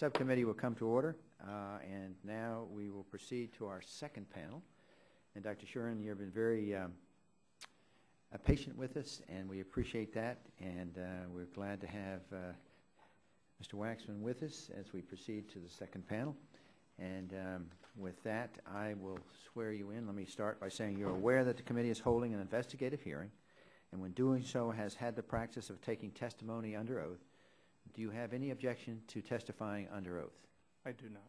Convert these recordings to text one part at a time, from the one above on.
Subcommittee will come to order, and now we will proceed to our second panel. And Dr. Shuren, you've been very patient with us, and we appreciate that, and we're glad to have Mr. Waxman with us as we proceed to the second panel. And with that, I will swear you in. Let me start by saying you're aware that the committee is holding an investigative hearing, and when doing so has had the practice of taking testimony under oath. Do you have any objection to testifying under oath? I do not.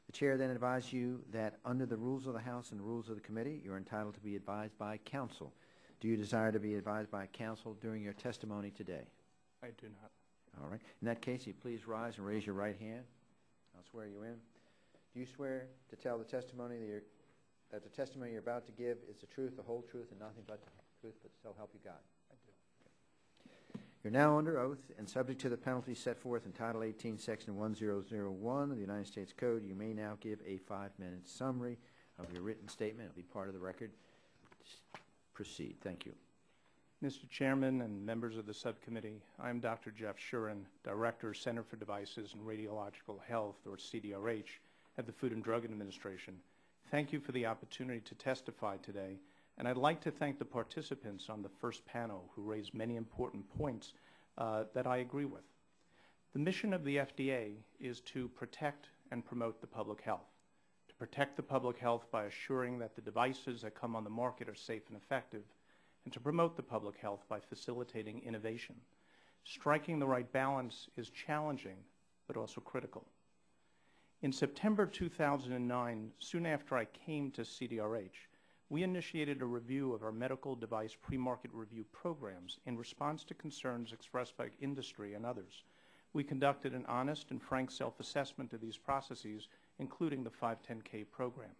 The chair then advises you that under the rules of the House and rules of the committee, you're entitled to be advised by counsel. Do you desire to be advised by counsel during your testimony today? I do not. All right. In that case, you please rise and raise your right hand. I'll swear you in. Do you swear to tell the testimony that the testimony you're about to give is the truth, the whole truth, and nothing but the truth, but so help you God? I do. You're now under oath and subject to the penalties set forth in Title 18, Section 1001 of the United States Code. You may now give a 5-minute summary of your written statement. It'll be part of the record. Proceed. Thank you. Mr. Chairman and members of the subcommittee, I'm Dr. Jeff Shuren, Director, Center for Devices and Radiological Health, or CDRH, at the Food and Drug Administration. Thank you for the opportunity to testify today, and I'd like to thank the participants on the first panel who raised many important points that I agree with. The mission of the FDA is to protect and promote the public health. To protect the public health by assuring that the devices that come on the market are safe and effective, and to promote the public health by facilitating innovation. Striking the right balance is challenging, but also critical. In September 2009, soon after I came to CDRH, we initiated a review of our medical device pre-market review programs in response to concerns expressed by industry and others. We conducted an honest and frank self-assessment of these processes, including the 510K program.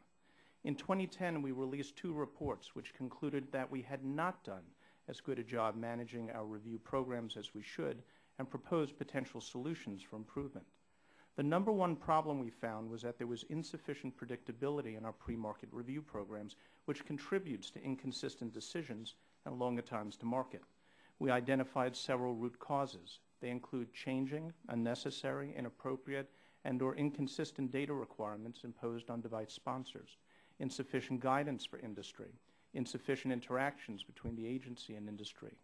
In 2010, we released 2 reports which concluded that we had not done as good a job managing our review programs as we should and proposed potential solutions for improvement. The number one problem we found was that there was insufficient predictability in our pre-market review programs, which contributes to inconsistent decisions and longer times to market. We identified several root causes. They include changing, unnecessary, inappropriate, and/or inconsistent data requirements imposed on device sponsors, insufficient guidance for industry, insufficient interactions between the agency and industry,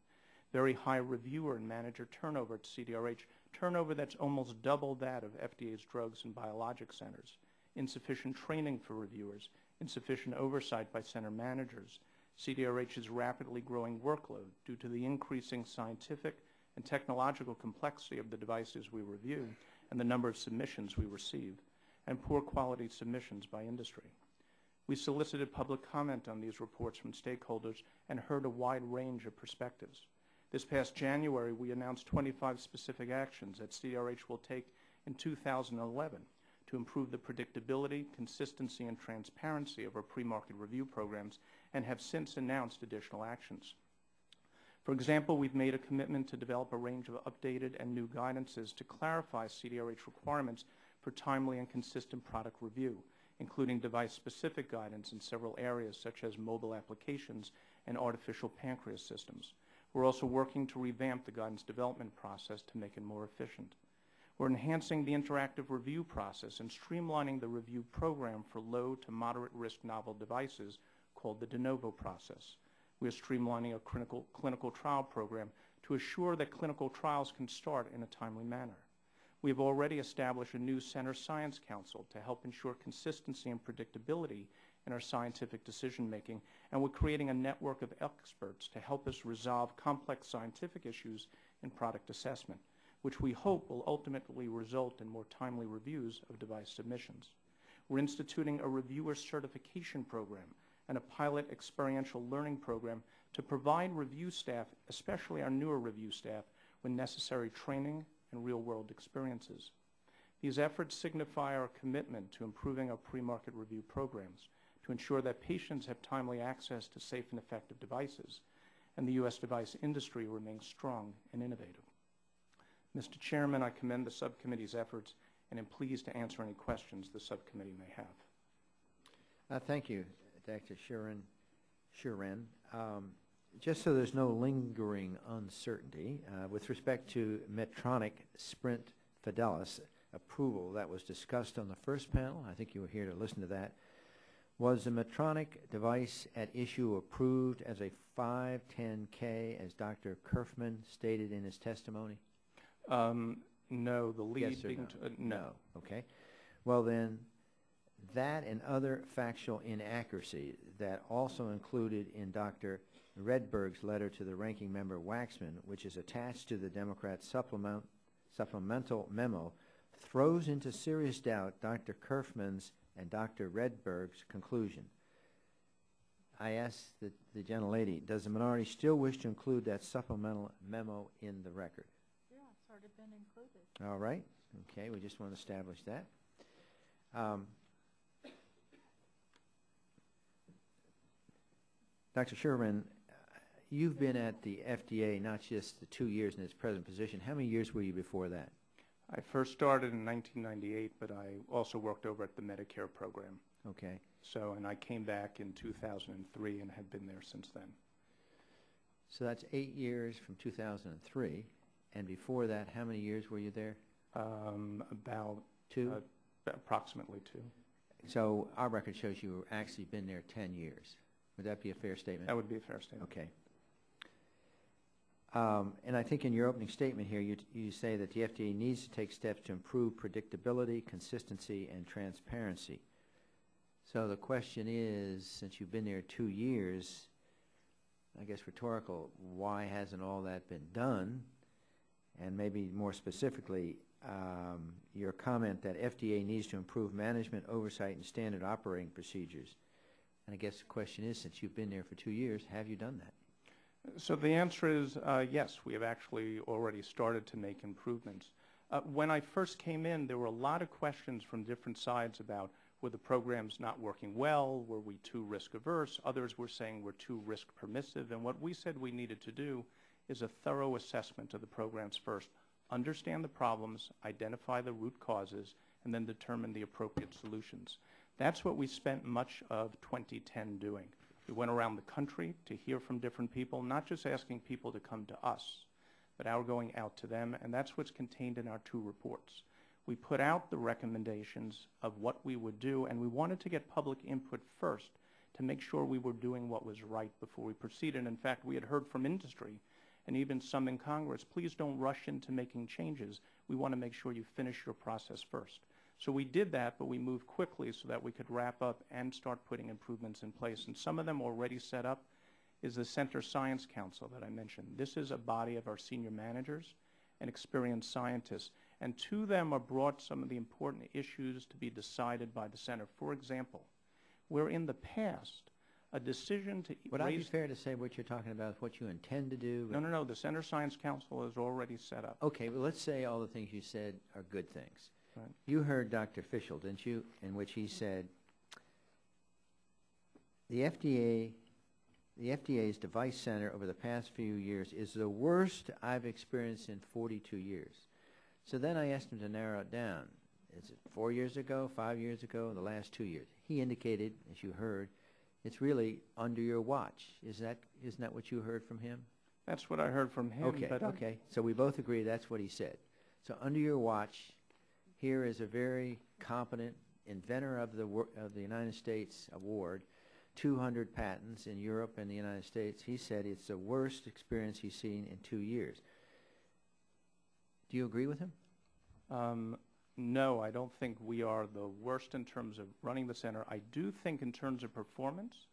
very high reviewer and manager turnover at CDRH, turnover that's almost double that of FDA's drugs and biologic centers, insufficient training for reviewers, insufficient oversight by center managers, CDRH's rapidly growing workload due to the increasing scientific and technological complexity of the devices we review and the number of submissions we receive, and poor quality submissions by industry. We solicited public comment on these reports from stakeholders and heard a wide range of perspectives. This past January, we announced 25 specific actions that CDRH will take in 2011 to improve the predictability, consistency, and transparency of our pre-market review programs, and have since announced additional actions. For example, we've made a commitment to develop a range of updated and new guidances to clarify CDRH requirements for timely and consistent product review, including device-specific guidance in several areas such as mobile applications and artificial pancreas systems. We're also working to revamp the guidance development process to make it more efficient. We're enhancing the interactive review process and streamlining the review program for low to moderate risk novel devices called the de novo process. We are streamlining a clinical trial program to assure that clinical trials can start in a timely manner. We have already established a new Center Science Council to help ensure consistency and predictability in our scientific decision-making, and we're creating a network of experts to help us resolve complex scientific issues in product assessment, which we hope will ultimately result in more timely reviews of device submissions. We're instituting a reviewer certification program and a pilot experiential learning program to provide review staff, especially our newer review staff, with necessary training and real-world experiences. These efforts signify our commitment to improving our pre-market review programs to ensure that patients have timely access to safe and effective devices, and the U.S. device industry remains strong and innovative. Mr. Chairman, I commend the subcommittee's efforts and am pleased to answer any questions the subcommittee may have. Thank you, Dr. Shuren. Just so there's no lingering uncertainty, with respect to Medtronic Sprint Fidelis, approval that was discussed on the first panel, I think you were here to listen to that. Was the Medtronic device at issue approved as a 510K, as Dr. Kerfman stated in his testimony? No, the lead Yes or being no? no. Okay. Well then, that and other factual inaccuracy that also included in Dr. Redberg's letter to the ranking member Waxman, which is attached to the Democrat supplemental memo, throws into serious doubt Dr. Kerfman's and Dr. Redberg's conclusion. I asked the gentlelady, does the minority still wish to include that supplemental memo in the record? Yeah, it's already been included. All right. Okay, we just want to establish that. Dr. Sherman, you've been at the FDA not just the 2 years in its present position. How many years were you before that? I first started in 1998, but I also worked over at the Medicare program. Okay. So, and I came back in 2003 and have been there since then. So that's 8 years from 2003. And before that, how many years were you there? About 2? Approximately 2. So our record shows you actually been there 10 years. Would that be a fair statement? That would be a fair statement. Okay. And I think in your opening statement here, you say that the FDA needs to take steps to improve predictability, consistency, and transparency. So the question is, since you've been there 2 years, I guess rhetorical, why hasn't all that been done? And maybe more specifically, your comment that FDA needs to improve management, oversight, and standard operating procedures. And I guess the question is, since you've been there for 2 years, have you done that? So the answer is yes, we have actually already started to make improvements. When I first came in, there were a lot of questions from different sides about were the programs not working well, were we too risk averse, others were saying we're too risk permissive, and what we said we needed to do is a thorough assessment of the programs first, understand the problems, identify the root causes, and then determine the appropriate solutions. That's what we spent much of 2010 doing. We went around the country to hear from different people, not just asking people to come to us, but our going out to them, and that's what's contained in our 2 reports. We put out the recommendations of what we would do, and we wanted to get public input first to make sure we were doing what was right before we proceeded. In fact, we had heard from industry and even some in Congress, please don't rush into making changes. We want to make sure you finish your process first. So we did that, but we moved quickly so that we could wrap up and start putting improvements in place. And some of them already set up is the Center Science Council that I mentioned. This is a body of our senior managers and experienced scientists. And to them are brought some of the important issues to be decided by the center. For example, where in the past, a decision to Would I be fair to say what you're talking about is what you intend to do? No. The Center Science Council is already set up. Okay, well, let's say all the things you said are good things. Right. You heard Dr. Fischel, didn't you, in which he said the FDA's device center over the past few years is the worst I've experienced in 42 years. So then I asked him to narrow it down. Is it 4 years ago, 5 years ago, the last 2 years? He indicated, as you heard, it's really under your watch. Isn't that what you heard from him? That's what I heard from him. Okay, but okay. So we both agree that's what he said. So under your watch, here is a very competent inventor of the United States award, 200 patents in Europe and the United States. He said it's the worst experience he's seen in 2 years. Do you agree with him? No, I don't think we are the worst in terms of running the center. I do think in terms of performance,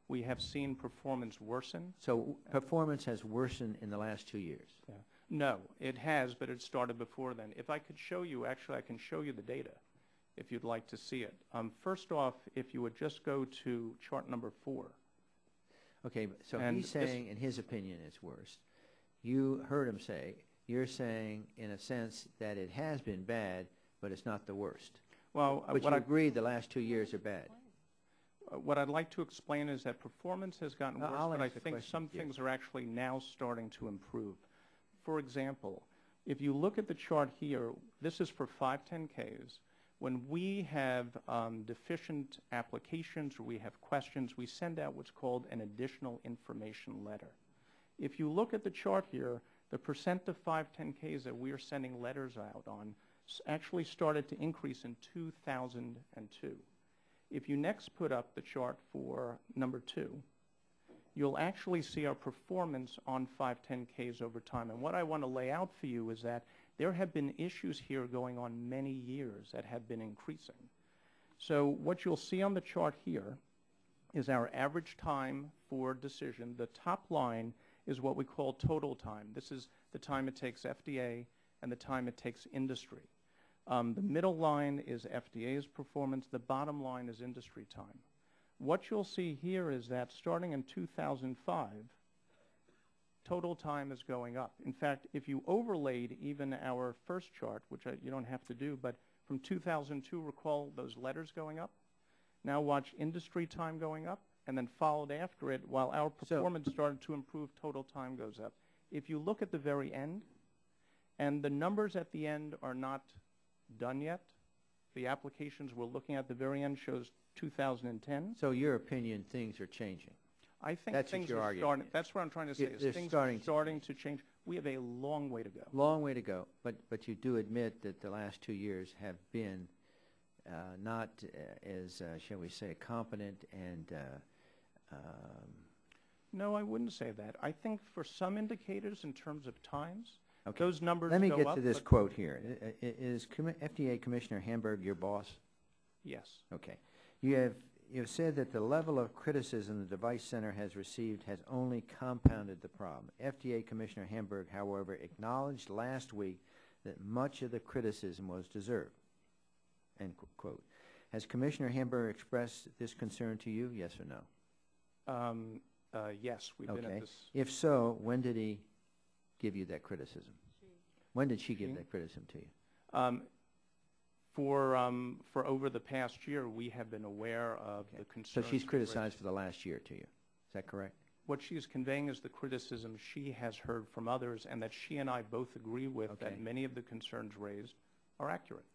we have seen performance worsen. So performance has worsened in the last 2 years? Yeah. No, it has, but it started before then. If I could show you, actually I can show you the data if you'd like to see it. First off, if you would just go to chart number 4. Okay, so And he's saying in his opinion it's worse. You heard him say, you're saying in a sense that it has been bad, but it's not the worst. Well, but you agree the last 2 years are bad. What I'd like to explain is that performance has gotten worse, but I think some things are actually now starting to improve. For example, if you look at the chart here, this is for 510Ks. When we have deficient applications or we have questions, we send out what's called an additional information letter. If you look at the chart here, the percent of 510Ks that we are sending letters out on actually started to increase in 2002. If you next put up the chart for number 2, you'll actually see our performance on 510Ks over time. And what I want to lay out for you is that there have been issues here going on many years that have been increasing. So what you'll see on the chart here is our average time for decision. The top line is what we call total time. This is the time it takes FDA and the time it takes industry. The middle line is FDA's performance. The bottom line is industry time. What you'll see here is that starting in 2005, total time is going up. In fact, if you overlaid even our first chart, which you don't have to do, but from 2002, recall those letters going up? Now watch industry time going up, and then followed after it, while our performance started to improve, total time goes up. If you look at the very end, and the numbers at the end are not done yet, the applications we're looking at the very end shows 2010. So your opinion, things are changing. I think That's things your are argument. starting. That's what I'm trying to say. Is They're things starting are starting to change. We have a long way to go. Long way to go, but you do admit that the last 2 years have been not as, shall we say, competent and No, I wouldn't say that. I think for some indicators in terms of times, okay. those numbers Let me go get up, to this but quote here. Is FDA Commissioner Hamburg your boss? yes. Okay. You've said that the level of criticism the Device Center has received has only compounded the problem. FDA Commissioner Hamburg, however, acknowledged last week that much of the criticism was deserved. End quote. Has Commissioner Hamburg expressed this concern to you, yes or no? Yes, we've been at this. If so, when did he give you that criticism? When did she give that criticism to you? For over the past year, we have been aware of the concerns. So she's criticized for the last year to you. Is that correct? What she is conveying is the criticism she has heard from others, and that she and I both agree with, that many of the concerns raised are accurate.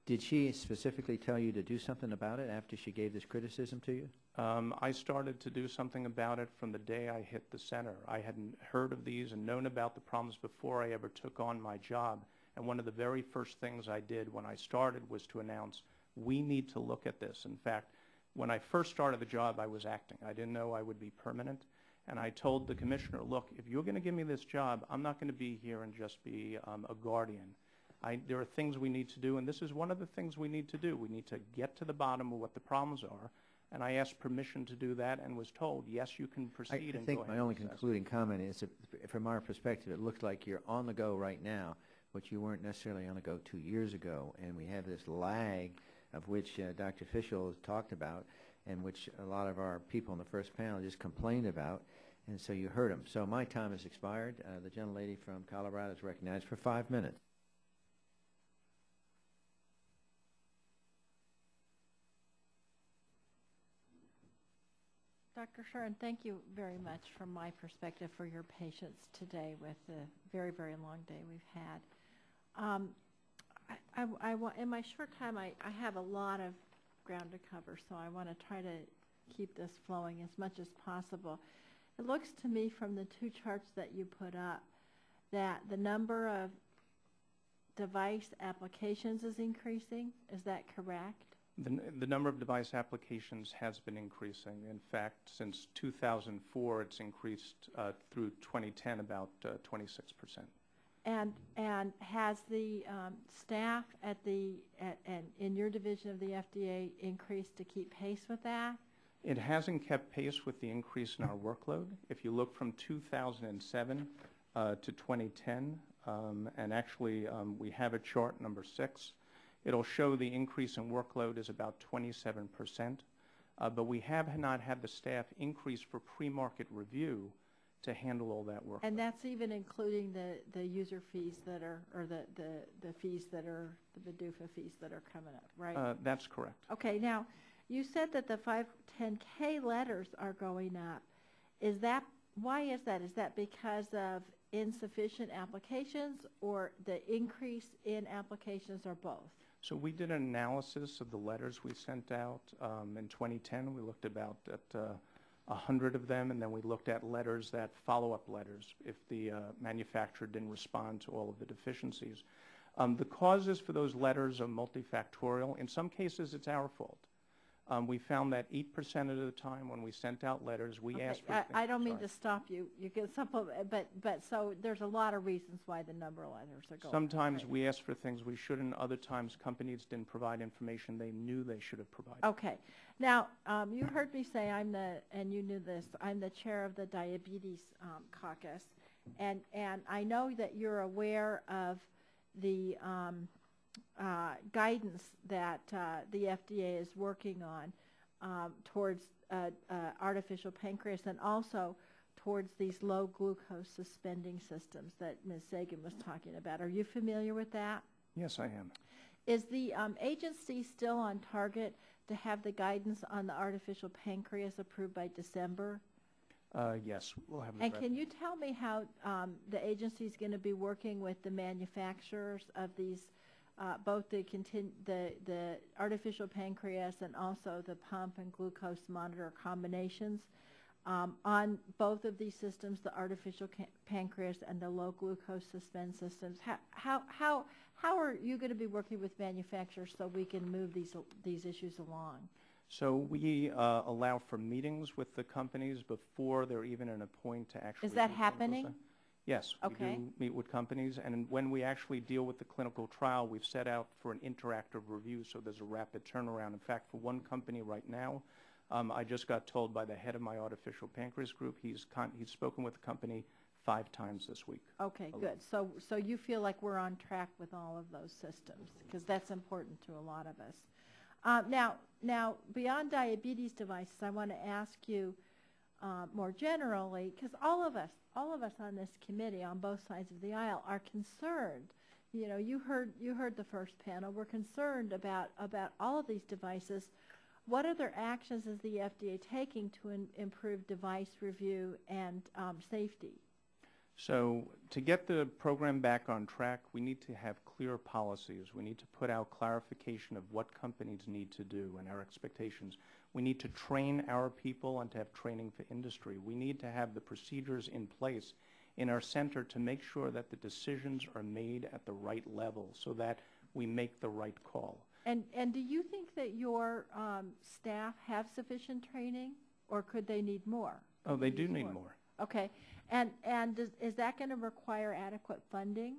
Did she specifically tell you to do something about it after she gave this criticism to you? I started to do something about it from the day I hit the center. I hadn't heard of these and known about the problems before I ever took on my job. And one of the very first things I did when I started was to announce, we need to look at this. In fact, when I first started the job, I was acting. I didn't know I would be permanent. And I told the commissioner, look, if you're going to give me this job, I'm not going to be here and just be a guardian. There are things we need to do, and this is one of the things we need to do. We need to get to the bottom of what the problems are. And I asked permission to do that and was told, yes, you can proceed. I think my only concluding comment is that from our perspective, it looks like you're on the go right now, but you weren't necessarily on the go 2 years ago. And we have this lag of which Dr. Fischel has talked about and which a lot of our people in the first panel just complained about. And so you heard them. So my time has expired. The gentlelady from Colorado is recognized for 5 minutes. Dr. Shuren, thank you very much from my perspective for your patience today with the very, very long day we've had. In my short time, I have a lot of ground to cover, so I want to try to keep this flowing as much as possible. It looks to me from the two charts that you put up that the number of device applications is increasing. Is that correct? The number of device applications has been increasing. In fact, since 2004, it's increased through 2010 about 26%. And has the staff in your division of the FDA increased to keep pace with that? It hasn't kept pace with the increase in our workload. If you look from 2007 to 2010, and actually we have a chart number 6, it'll show the increase in workload is about 27%, but we have not had the staff increase for pre-market review to handle all that work. And that's even including the user fees that are, or the fees that are, the BDUFA fees that are coming up, right? That's correct. Okay, now, you said that the 510K letters are going up. Why is that? Is that because of insufficient applications or the increase in applications or both? So we did an analysis of the letters we sent out in 2010. We looked about at 100 of them, and then we looked at letters, follow-up letters, if the manufacturer didn't respond to all of the deficiencies. The causes for those letters are multifactorial. In some cases, it's our fault. We found that 8% of the time when we sent out letters, we asked for things. I don't mean to stop you. You get some, but so there's a lot of reasons why the number of letters are going. Sometimes we asked for things we shouldn't. Other times companies didn't provide information they knew they should have provided. Okay. Now, you heard me say and you knew this, I'm the chair of the Diabetes Caucus, and I know that you're aware of the guidance that the FDA is working on towards artificial pancreas and also towards these low glucose suspending systems that Ms. Sagan was talking about. Are you familiar with that? Yes, I am. Is the agency still on target to have the guidance on the artificial pancreas approved by December? Yes, we'll have. And can you tell me how the agency is going to be working with the manufacturers of these, both the artificial pancreas and also the pump and glucose monitor combinations on both of these systems, the artificial pancreas and the low glucose suspend systems? How are you going to be working with manufacturers so we can move these issues along? So we allow for meetings with the companies before they're even in a point to actually. Is that happening? Yes, okay. We do meet with companies, and when we actually deal with the clinical trial, we've set out for an interactive review, so there's a rapid turnaround. In fact, for one company right now, I just got told by the head of my artificial pancreas group, he's spoken with the company 5 times this week. Okay, good. So you feel like we're on track with all of those systems, because that's important to a lot of us. Now, beyond diabetes devices, I want to ask you more generally, because all of us on this committee, on both sides of the aisle, are concerned. You know, you heard the first panel. We're concerned about all of these devices. What other actions is the FDA taking to improve device review and safety? So to get the program back on track, we need to have clear policies. We need to put out clarification of what companies need to do and our expectations. We need to train our people and to have training for industry. We need to have the procedures in place in our center to make sure that the decisions are made at the right level so that we make the right call. And do you think that your staff have sufficient training, or could they need more? Oh, they do need more. Okay. And is that going to require adequate funding?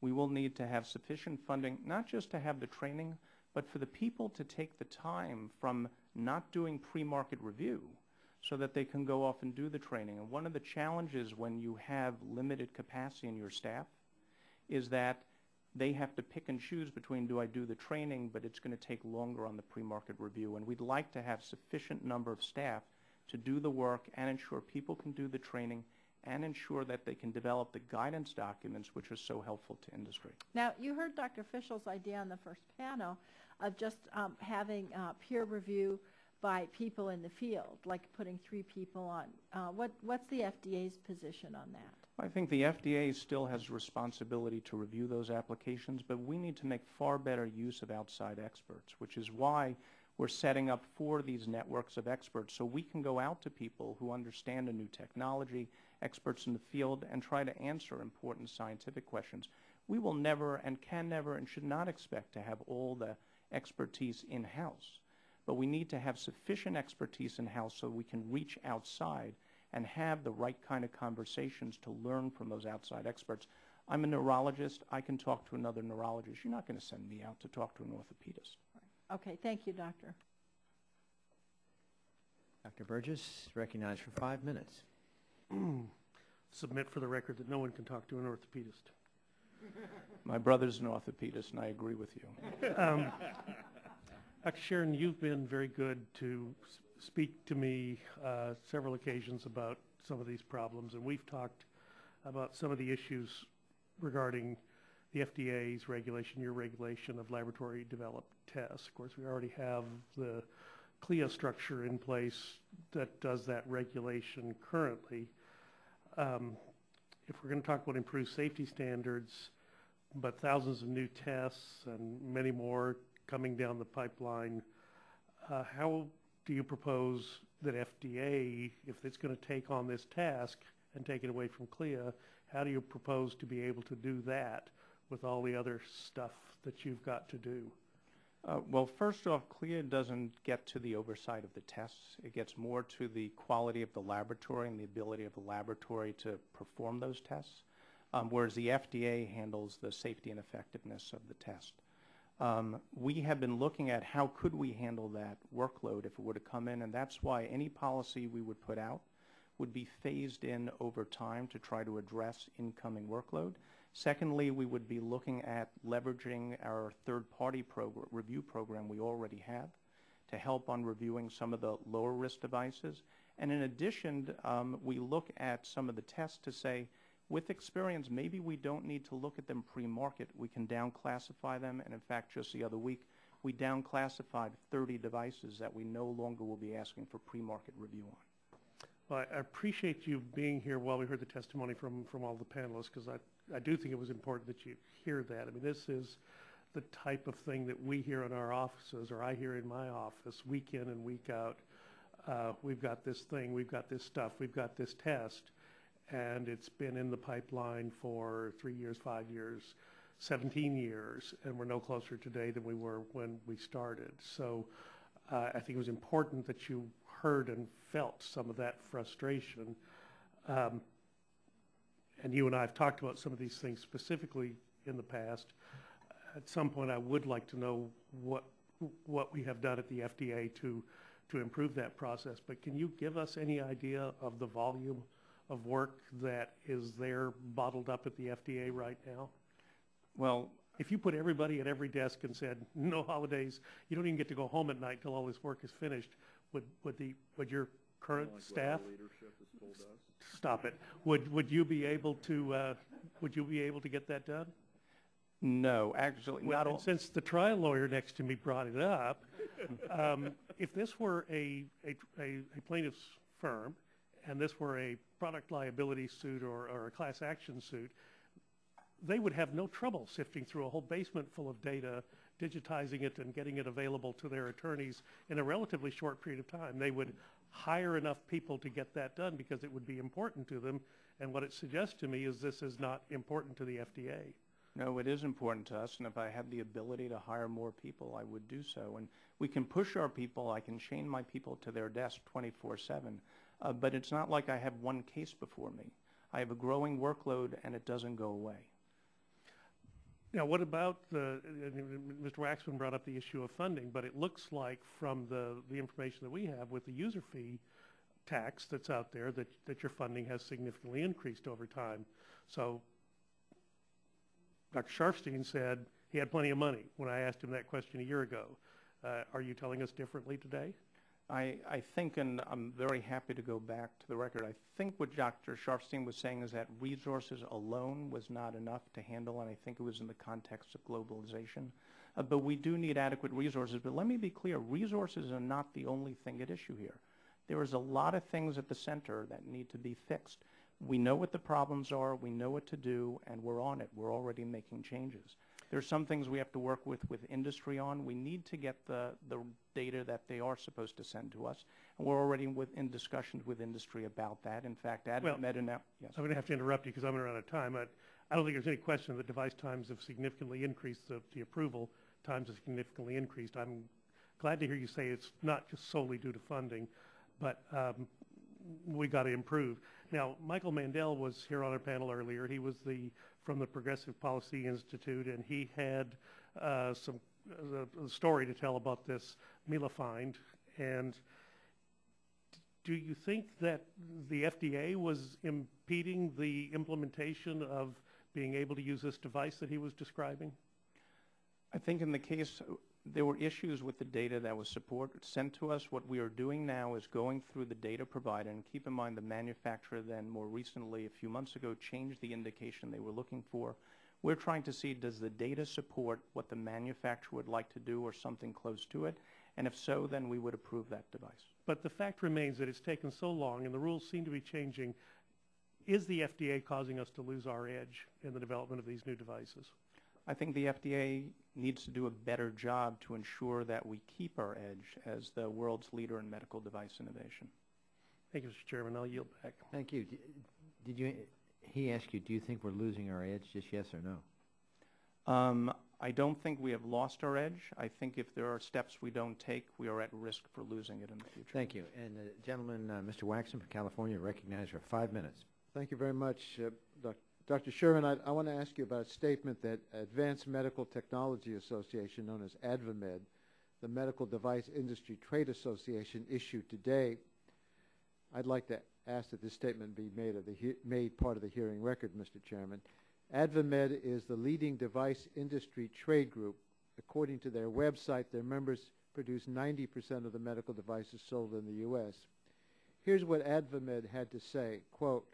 We will need to have sufficient funding, not just to have the training, but for the people to take the time from not doing pre-market review so that they can go off and do the training. And one of the challenges when you have limited capacity in your staff is that they have to pick and choose between, do I do the training, but it's going to take longer on the pre-market review. And we'd like to have sufficient number of staff to do the work and ensure people can do the training and ensure that they can develop the guidance documents which are so helpful to industry. Now, you heard Dr. Fischel's idea on the first panel of just having peer review by people in the field, like putting 3 people on. What's the FDA's position on that? I think the FDA still has responsibility to review those applications, but we need to make far better use of outside experts, which is why we're setting up 4 of these networks of experts so we can go out to people who understand a new technology, experts in the field, and try to answer important scientific questions. We will never and can never and should not expect to have all the expertise in-house, but we need to have sufficient expertise in-house so we can reach outside and have the right kind of conversations to learn from those outside experts. I'm a neurologist. I can talk to another neurologist. You're not going to send me out to talk to an orthopedist. Okay, thank you, Doctor. Dr. Burgess, recognized for 5 minutes. Submit for the record that no one can talk to an orthopedist. My brother's an orthopedist, and I agree with you. Dr. Sharon, you've been very good to speak to me several occasions about some of these problems, and we've talked about some of the issues regarding the FDA's regulation, your regulation of laboratory-developed tests. Of course, we already have the CLIA structure in place that does that regulation currently. If we're going to talk about improved safety standards, but thousands of new tests and many more coming down the pipeline, how do you propose that FDA, if it's going to take on this task and take it away from CLIA, how do you propose to be able to do that with all the other stuff that you've got to do? Well, first off, CLIA doesn't get to the oversight of the tests. It gets more to the quality of the laboratory and the ability of the laboratory to perform those tests, whereas the FDA handles the safety and effectiveness of the test. We have been looking at how could we handle that workload if it were to come in, and that's why any policy we would put out would be phased in over time to try to address incoming workload. Secondly, we would be looking at leveraging our third-party review program we already have to help on reviewing some of the lower-risk devices. And in addition, we look at some of the tests to say, with experience, maybe we don't need to look at them pre-market. We can down-classify them, and in fact, just the other week, we down-classified 30 devices that we no longer will be asking for pre-market review on. Well, I appreciate you being here while we heard the testimony from all the panelists, because I do think it was important that you hear that. I mean, this is the type of thing that we hear in our offices, or I hear in my office, week in and week out. We've got this thing, we've got this stuff, we've got this test, and it's been in the pipeline for 3 years, 5 years, 17 years, and we're no closer today than we were when we started. So I think it was important that you heard and felt some of that frustration. And you and I have talked about some of these things specifically in the past. At some point, I would like to know what we have done at the FDA to improve that process. But can you give us any idea of the volume of work that is there bottled up at the FDA right now? Well, if you put everybody at every desk and said, no holidays, you don't even get to go home at night until all this work is finished, would your current staff stop it? Would you be able to get that done? No, actually, well, not all. Since the trial lawyer next to me brought it up, if this were a plaintiff's firm and this were a product liability suit or a class action suit, they would have no trouble sifting through a whole basement full of data, digitizing it and getting it available to their attorneys in a relatively short period of time. They would hire enough people to get that done because it would be important to them. And what it suggests to me is this is not important to the FDA. No, it is important to us, and if I had the ability to hire more people, I would do so. And we can push our people. I can chain my people to their desk 24/7, but it's not like I have one case before me. I have a growing workload, and it doesn't go away. Now, what about Mr. Waxman brought up the issue of funding, but it looks like from the information that we have with the user fee tax that's out there that your funding has significantly increased over time. So Dr. Sharfstein said he had plenty of money when I asked him that question a year ago. Are you telling us differently today? I think, and I'm very happy to go back to the record, I think what Dr. Sharfstein was saying is that resources alone was not enough to handle, and I think it was in the context of globalization. But we do need adequate resources. But let me be clear, resources are not the only thing at issue here. There is a lot of things at the center that need to be fixed. We know what the problems are, we know what to do, and we're on it. We're already making changes. There's some things we have to work with industry on. We need to get the data that they are supposed to send to us, and we're already in discussions with industry about that. In fact, yes. I'm going to have to interrupt you because I'm going to run out of time. I don't think there's any question that device times have significantly increased, the approval times have significantly increased. I'm glad to hear you say it's not just solely due to funding, but we got to improve. Now, Michael Mandel was here on our panel earlier. He was from the Progressive Policy Institute, and he had a story to tell about this Mila find. And do you think that the FDA was impeding the implementation of being able to use this device that he was describing? I think in the case, there were issues with the data that was sent to us. What we are doing now is going through the data provider, and keep in mind the manufacturer then more recently, a few months ago, changed the indication they were looking for. We're trying to see, does the data support what the manufacturer would like to do or something close to it? And if so, then we would approve that device. But the fact remains that it's taken so long and the rules seem to be changing. Is the FDA causing us to lose our edge in the development of these new devices? I think the FDA needs to do a better job to ensure that we keep our edge as the world's leader in medical device innovation. Thank you, Mr. Chairman. I'll yield back. Thank you. He asked you, do you think we're losing our edge? Just yes or no? I don't think we have lost our edge. I think if there are steps we don't take, we are at risk for losing it in the future. Thank you. And the gentleman, Mr. Waxman from California, recognized for 5 minutes. Thank you very much. Dr. Sherman, I want to ask you about a statement that Advanced Medical Technology Association, known as AdvaMed, the Medical Device Industry Trade Association, issued today. I'd like to ask that this statement be made part of the hearing record, Mr. Chairman. AdvaMed is the leading device industry trade group. According to their website, their members produce 90% of the medical devices sold in the U.S. Here's what AdvaMed had to say, quote,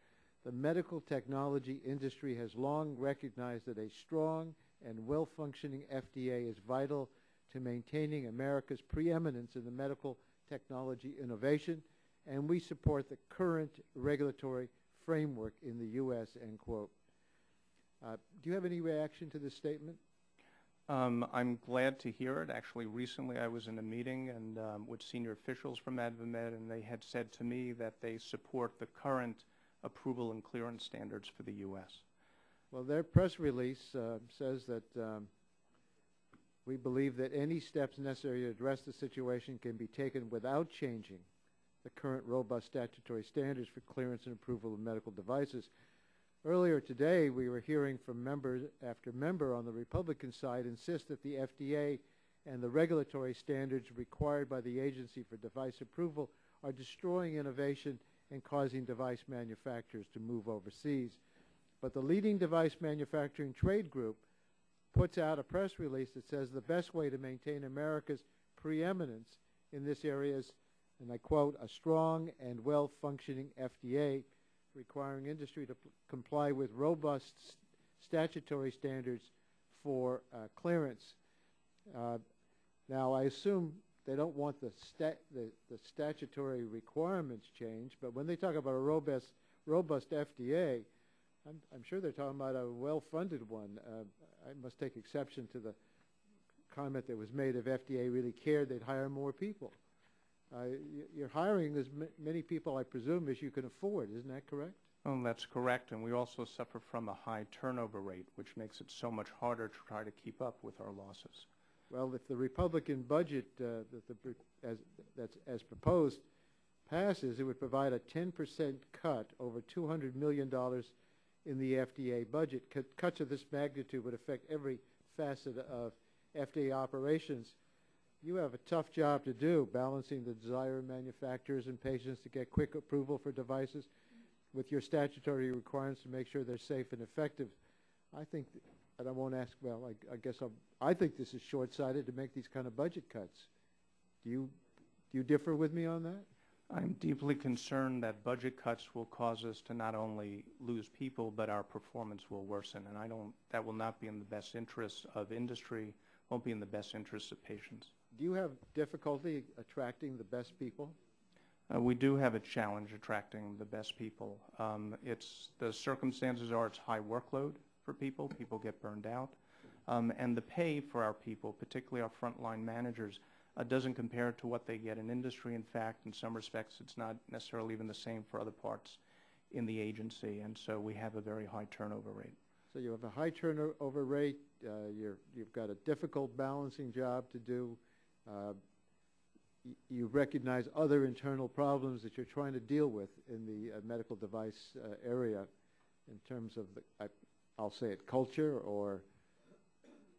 "The medical technology industry has long recognized that a strong and well-functioning FDA is vital to maintaining America's preeminence in the medical technology innovation, and we support the current regulatory framework in the U.S., end quote." Do you have any reaction to this statement? I'm glad to hear it. Actually, recently I was in a meeting and with senior officials from AdvaMed, and they had said to me that they support the current approval and clearance standards for the U.S. Well, their press release says that we believe that any steps necessary to address the situation can be taken without changing the current robust statutory standards for clearance and approval of medical devices. Earlier today, we were hearing from member after member on the Republican side insist that the FDA and the regulatory standards required by the agency for device approval are destroying innovation and causing device manufacturers to move overseas. But the leading device manufacturing trade group puts out a press release that says the best way to maintain America's preeminence in this area is, and I quote, "a strong and well-functioning FDA requiring industry to comply with robust statutory standards for clearance." Now, I assume they don't want the statutory requirements changed, but when they talk about a robust FDA, I'm sure they're talking about a well-funded one. I must take exception to the comment that was made if FDA really cared, they'd hire more people. You're hiring as many people, I presume, as you can afford. Isn't that correct? Oh, that's correct. And we also suffer from a high turnover rate, which makes it so much harder to try to keep up with our losses. Well, if the Republican budget as proposed passes, it would provide a 10% cut, over $200 million in the FDA budget. Cuts of this magnitude would affect every facet of FDA operations. You have a tough job to do, balancing the desire of manufacturers and patients to get quick approval for devices with your statutory requirements to make sure they're safe and effective. I think, and I won't ask, well, I think this is short-sighted to make these kind of budget cuts. Do you differ with me on that? I'm deeply concerned that budget cuts will cause us to not only lose people, but our performance will worsen. And that will not be in the best interests of industry, won't be in the best interests of patients. Do you have difficulty attracting the best people? We do have a challenge attracting the best people. The circumstances are it's high workload for people. People get burned out. And the pay for our people, particularly our frontline managers, doesn't compare to what they get in industry. In fact, in some respects, it's not necessarily even the same for other parts in the agency. And so we have a very high turnover rate. So you have a high turnover rate. You've got a difficult balancing job to do. You recognize other internal problems that you're trying to deal with in the medical device area in terms of, I'll say it, culture or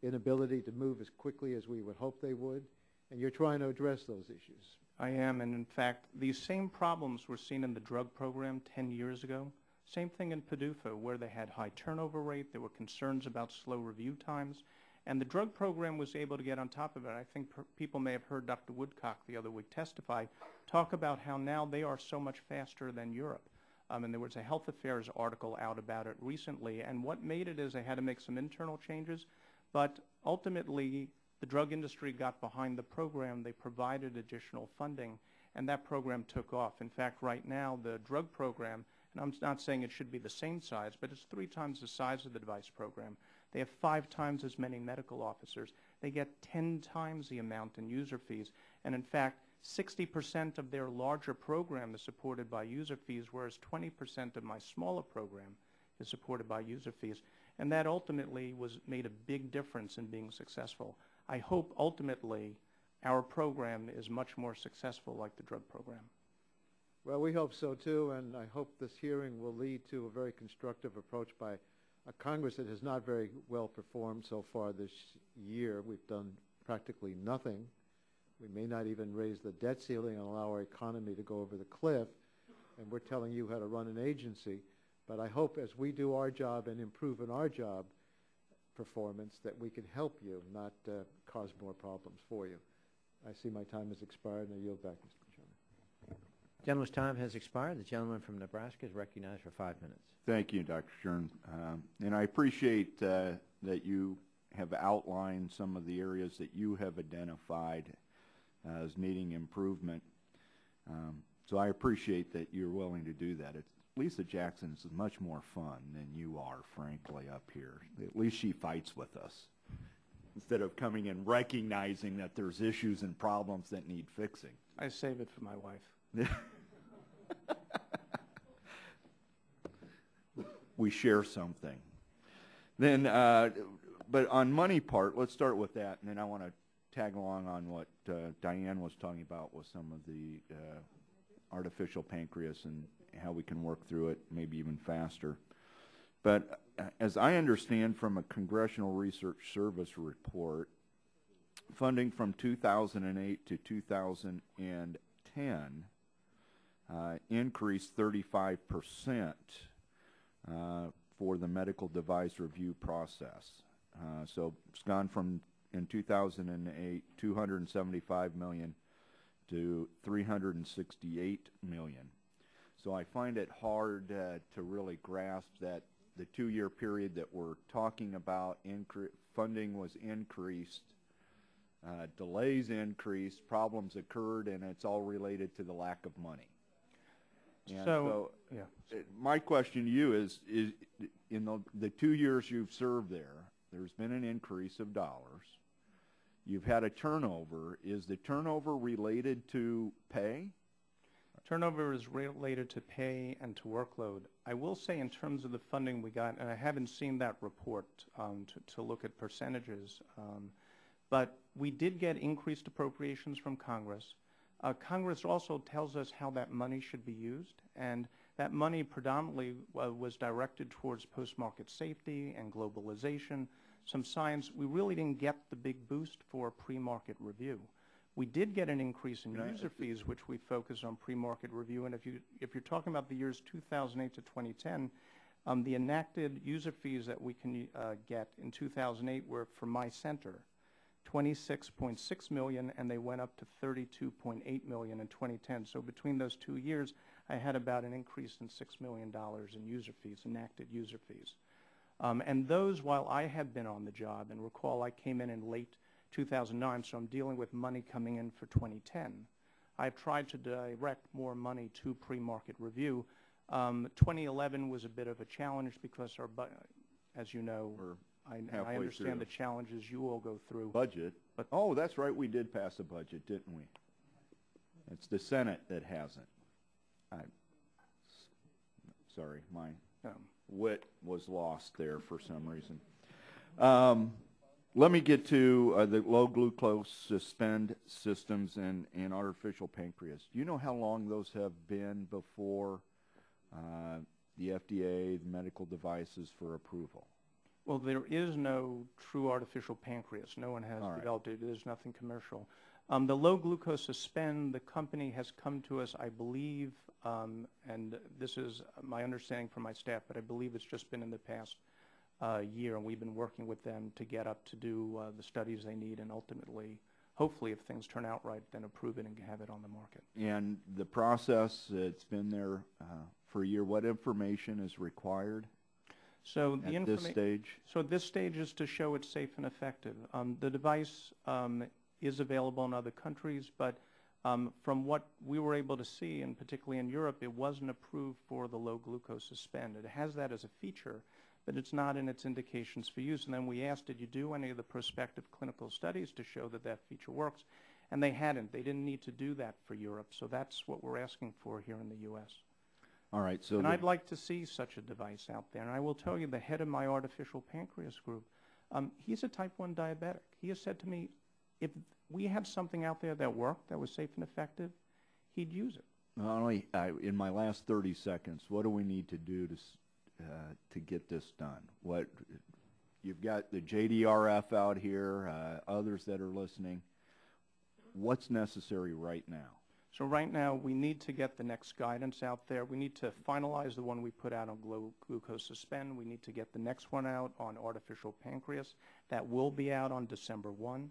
inability to move as quickly as we would hope they would, and you're trying to address those issues. I am, and in fact, these same problems were seen in the drug program 10 years ago. Same thing in PDUFA, where they had high turnover rate, there were concerns about slow review times, and the drug program was able to get on top of it. I think people may have heard Dr. Woodcock the other week testify, talk about how now they are so much faster than Europe. And there was a Health Affairs article out about it recently, and what made it is they had to make some internal changes, but ultimately the drug industry got behind the program, they provided additional funding, and that program took off. In fact, right now the drug program, and I'm not saying it should be the same size, but it's 3 times the size of the device program. They have 5 times as many medical officers. They get 10 times the amount in user fees. And in fact, 60% of their larger program is supported by user fees, whereas 20% of my smaller program is supported by user fees. And that ultimately made a big difference in being successful. I hope ultimately our program is much more successful like the drug program. Well, we hope so too, and I hope this hearing will lead to a very constructive approach by a Congress that has not very well performed so far this year. We've done practically nothing. We may not even raise the debt ceiling and allow our economy to go over the cliff, and we're telling you how to run an agency. But I hope as we do our job and improve in our job performance that we can help you, not cause more problems for you. I see my time has expired, and I yield back, Mr. Chairman. Gentleman's time has expired. The gentleman from Nebraska is recognized for 5 minutes. Thank you, Dr. Shern. And I appreciate that you have outlined some of the areas that you have identified as needing improvement. So I appreciate that you're willing to do that. Lisa Jackson is much more fun than you are, frankly, up here. At least she fights with us instead of coming and recognizing that there's issues and problems that need fixing. I save it for my wife. We share something. Then, but on money part, let's start with that, and then I want to tag along on what Diane was talking about with some of the artificial pancreas and how we can work through it maybe even faster. But as I understand from a Congressional Research Service report, funding from 2008 to 2010 increased 35% for the medical device review process. So it's gone from, in 2008, $275 million to $368 million. So I find it hard to really grasp that the 2-year period that we're talking about, funding was increased, delays increased, problems occurred, and it's all related to the lack of money. And so yeah. My question to you is in the 2 years you've served there, there's been an increase of dollars. You've had a turnover. Is the turnover related to pay? Turnover is related to pay and to workload. I will say in terms of the funding we got, and I haven't seen that report to look at percentages, but we did get increased appropriations from Congress. Congress also tells us how that money should be used, and that money predominantly was directed towards post-market safety and globalization, some science. We really didn't get the big boost for pre-market review. We did get an increase in user fees, which we focus on pre-market review, and if you're talking about the years 2008 to 2010, the enacted user fees that we can get in 2008 were for my center, $26.6 million, and they went up to $32.8 million in 2010. So between those 2 years, I had about an increase in $6 million in user fees, enacted user fees. And those, while I had been on the job, and recall I came in late 2009, so I'm dealing with money coming in for 2010. I've tried to direct more money to pre-market review. 2011 was a bit of a challenge because our, as you know, I understand the challenges you all go through. Budget. But oh, that's right, we did pass a budget, didn't we? It's the Senate that hasn't. Sorry, my wit was lost there for some reason. Let me get to the low glucose suspend systems and artificial pancreas. Do you know how long those have been before the FDA, the medical devices, for approval? Well, there is no true artificial pancreas. No one has developed it. There's nothing commercial. The low glucose suspend, the company has come to us, I believe, and this is my understanding from my staff, but I believe it's just been in the past year, and we've been working with them to get up to do the studies they need, and ultimately, hopefully, if things turn out right, then approve it and have it on the market. And the process, it's been there for a year. What information is required? So at this stage? So at this stage is to show it's safe and effective. The device is available in other countries, but from what we were able to see, and particularly in Europe, it wasn't approved for the low glucose suspend. It has that as a feature, but it's not in its indications for use. And then we asked, did you do any of the prospective clinical studies to show that that feature works? And they hadn't. They didn't need to do that for Europe. So that's what we're asking for here in the U.S. All right, so And the- I'd like to see such a device out there. And I will tell you, the head of my artificial pancreas group, he's a type 1 diabetic. He has said to me, if we had something out there that worked, that was safe and effective, he'd use it. not only, in my last 30 seconds, what do we need to do to get this done? What you've got the JDRF out here, others that are listening. What's necessary right now? So right now, we need to get the next guidance out there. We need to finalize the one we put out on glucose suspend. We need to get the next one out on artificial pancreas. That will be out on December 1.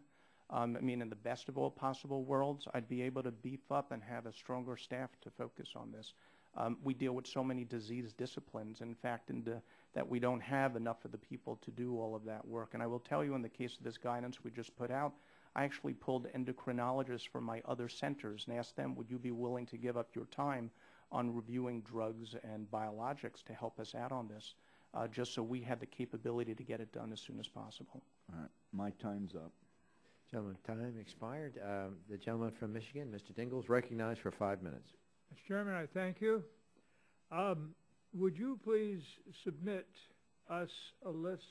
I mean, in the best of all possible worlds, I'd be able to beef up and have a stronger staff to focus on this. We deal with so many disease disciplines, in fact, that we don't have enough of the people to do all of that work. And I will tell you, in the case of this guidance we just put out, I actually pulled endocrinologists from my other centers and asked them, would you be willing to give up your time on reviewing drugs and biologics to help us out on this, just so we had the capability to get it done as soon as possible. All right, my time's up. Gentleman, time expired. The gentleman from Michigan, Mr. Dingell, is recognized for 5 minutes. Mr. Chairman, I thank you. Would you please submit us a list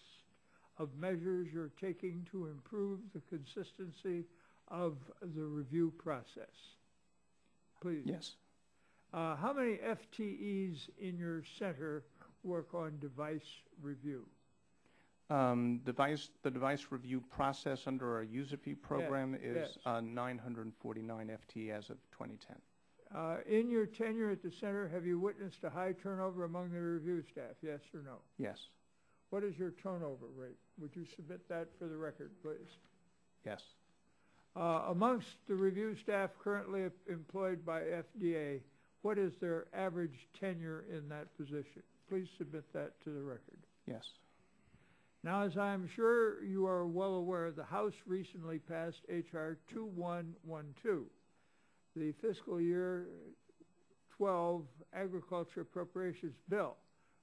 of measures you're taking to improve the consistency of the review process? Please. Yes. How many FTEs in your center work on device review? The device review process under our user fee program is 949 FT as of 2010. In your tenure at the center, have you witnessed a high turnover among the review staff, yes or no? Yes. What is your turnover rate? Would you submit that for the record, please? Yes. Amongst the review staff currently employed by FDA, what is their average tenure in that position? Please submit that to the record. Yes. Now, as I'm sure you are well aware, the House recently passed H.R. 2112, the fiscal year 12 Agriculture Appropriations Bill,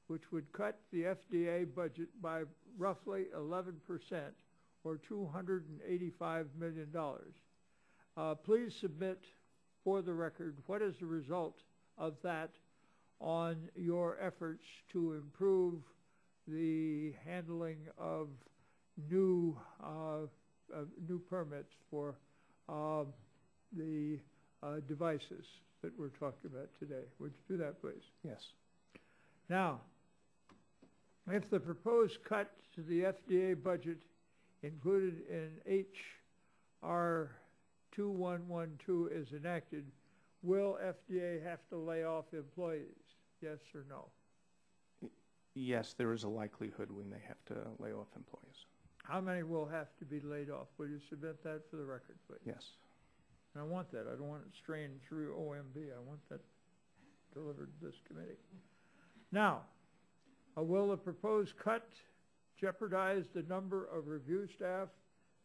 which would cut the FDA budget by roughly 11%, or $285 million. Please submit for the record what is the result of that on your efforts to improve the handling of new permits for the devices that we're talking about today. Would you do that, please? Yes. Now, if the proposed cut to the FDA budget included in H.R. 2112 is enacted, will FDA have to lay off employees? Yes or no? Yes, there is a likelihood we may have to lay off employees. How many will have to be laid off? Will you submit that for the record, please? Yes. And I want that. I don't want it strained through OMB. I want that delivered to this committee. Now, will the proposed cut jeopardize the number of review staff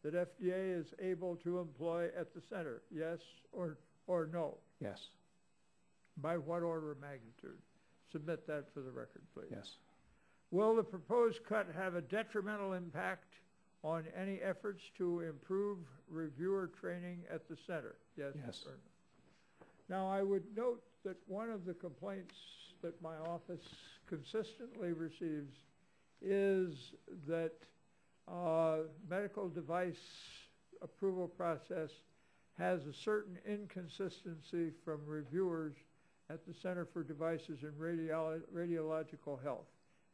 that FDA is able to employ at the center? Yes or no? Yes. By what order of magnitude? Submit that for the record, please. Yes. Will the proposed cut have a detrimental impact on any efforts to improve reviewer training at the center? Yes. Yes. Or no? Now, I would note that one of the complaints that my office consistently receives is that medical device approval process has a certain inconsistency from reviewers at the Center for Devices and Radiological Health.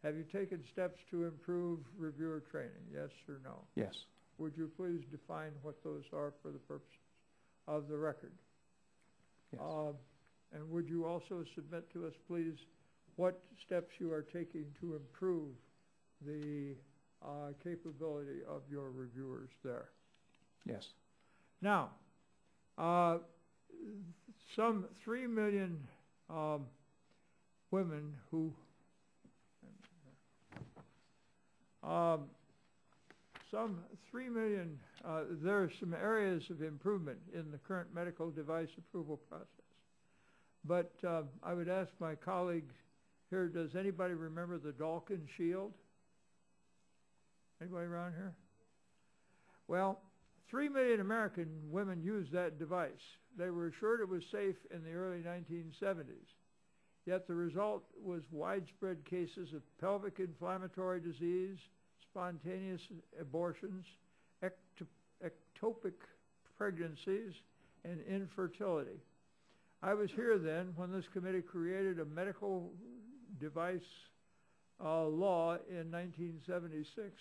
Have you taken steps to improve reviewer training, yes or no? Yes. Would you please define what those are for the purposes of the record? Yes. And would you also submit to us, please, what steps you are taking to improve the capability of your reviewers there? Yes. Now, some 3 million women who there are some areas of improvement in the current medical device approval process. But I would ask my colleague here, does anybody remember the Dalkin Shield? Anybody around here? Well, 3 million American women used that device. They were assured it was safe in the early 1970s. yet the result was widespread cases of pelvic inflammatory disease, spontaneous abortions, ectopic pregnancies, and infertility. I was here then when this committee created a medical device law in 1976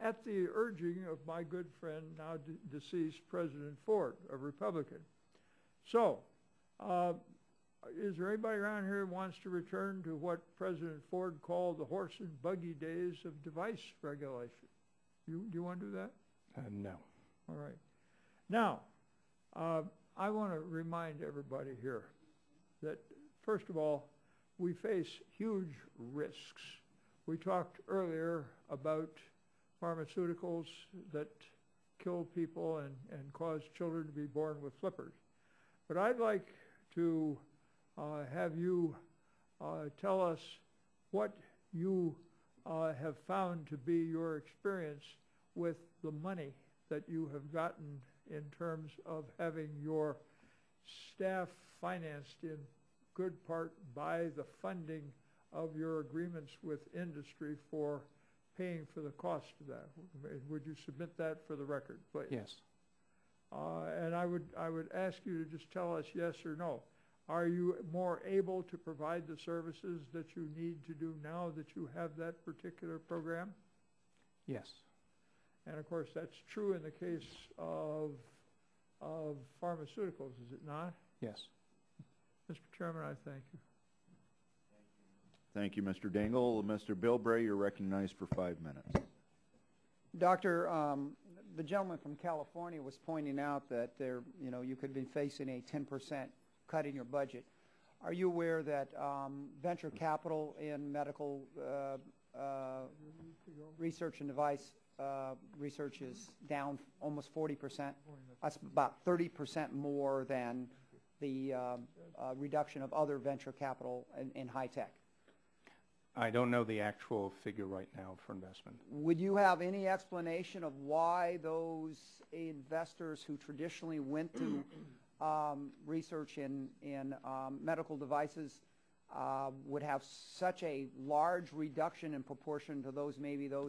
at the urging of my good friend, now deceased President Ford, a Republican. So, is there anybody around here who wants to return to what President Ford called the horse and buggy days of device regulation? Do you want to do that? No. All right. Now, I want to remind everybody here that, first of all, we face huge risks. We talked earlier about pharmaceuticals that kill people and cause children to be born with flippers. But I'd like to have you tell us what you have found to be your experience with the money that you have gotten in terms of having your staff financed in good part by the funding of your agreements with industry for paying for the cost of that. Would you submit that for the record, please? Yes. And I would ask you to just tell us yes or no. Are you more able to provide the services that you need to do now that you have that particular program? Yes. And of course, that's true in the case of pharmaceuticals, is it not? Yes. Mr. Chairman, I thank you. Thank you, Mr. Dingle. Mr. Bilbray, you're recognized for 5 minutes. Doctor, the gentleman from California was pointing out that you could be facing a 10% cut in your budget. Are you aware that venture capital in medical research and device research is down almost 40%? That's about 30% more than the reduction of other venture capital in high tech. I don't know the actual figure right now for investment. Would you have any explanation of why those investors who traditionally went to research in medical devices would have such a large reduction in proportion to those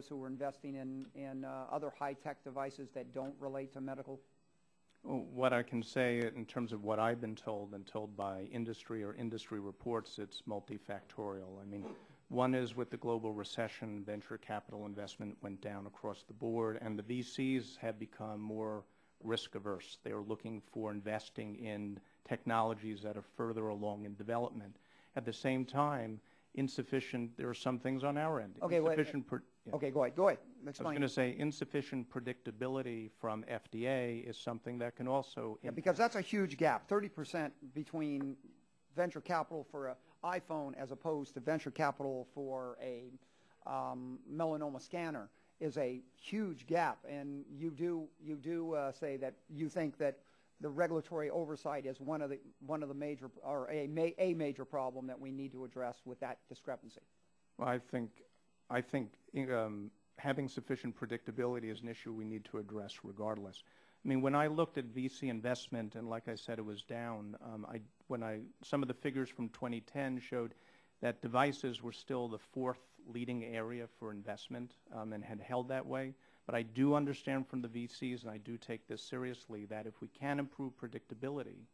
who were investing in other high-tech devices that don't relate to medical? Well, what I can say in terms of what I've been told and told by industry or industry reports, it's multifactorial. I mean, one is with the global recession, venture capital investment went down across the board, and the VCs have become more risk averse. They are looking for investing in technologies that are further along in development. At the same time, there are some things on our end. Okay, okay, go ahead. Go ahead. Explain. I was going to say insufficient predictability from FDA is something that can also impact. Because that's a huge gap, 30% between venture capital for an iPhone as opposed to venture capital for a melanoma scanner is a huge gap. And you do say that you think that the regulatory oversight is one of the major, or a major problem that we need to address with that discrepancy. Well, I think having sufficient predictability is an issue we need to address regardless. I mean, when I looked at VC investment, and like I said, it was down. Some of the figures from 2010 showed that devices were still the fourth leading area for investment and had held that way. But I do understand from the VCs, and I do take this seriously, that if we can improve predictability,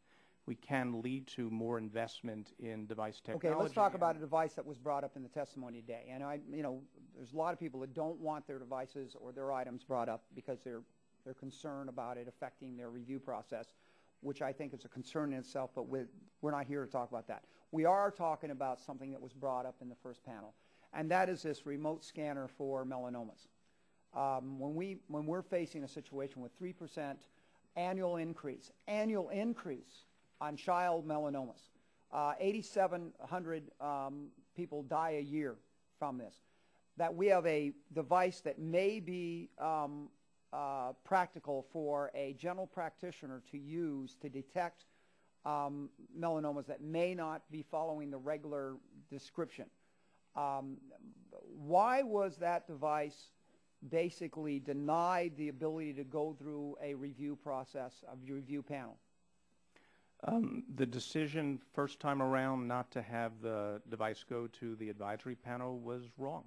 we can lead to more investment in device technology. Okay, let's talk about a device that was brought up in the testimony today. And there's a lot of people that don't want their devices or their items brought up because they're concerned about it affecting their review process, which I think is a concern in itself, but we're not here to talk about that. We are talking about something that was brought up in the first panel, and that is this remote scanner for melanomas. When we're facing a situation with 3% annual increase on child melanomas, 8,700 people die a year from this, that we have a device that may be practical for a general practitioner to use to detect melanomas that may not be following the regular description. Why was that device basically denied the ability to go through a review process, a review panel? The decision first time around not to have the device go to the advisory panel was wrong.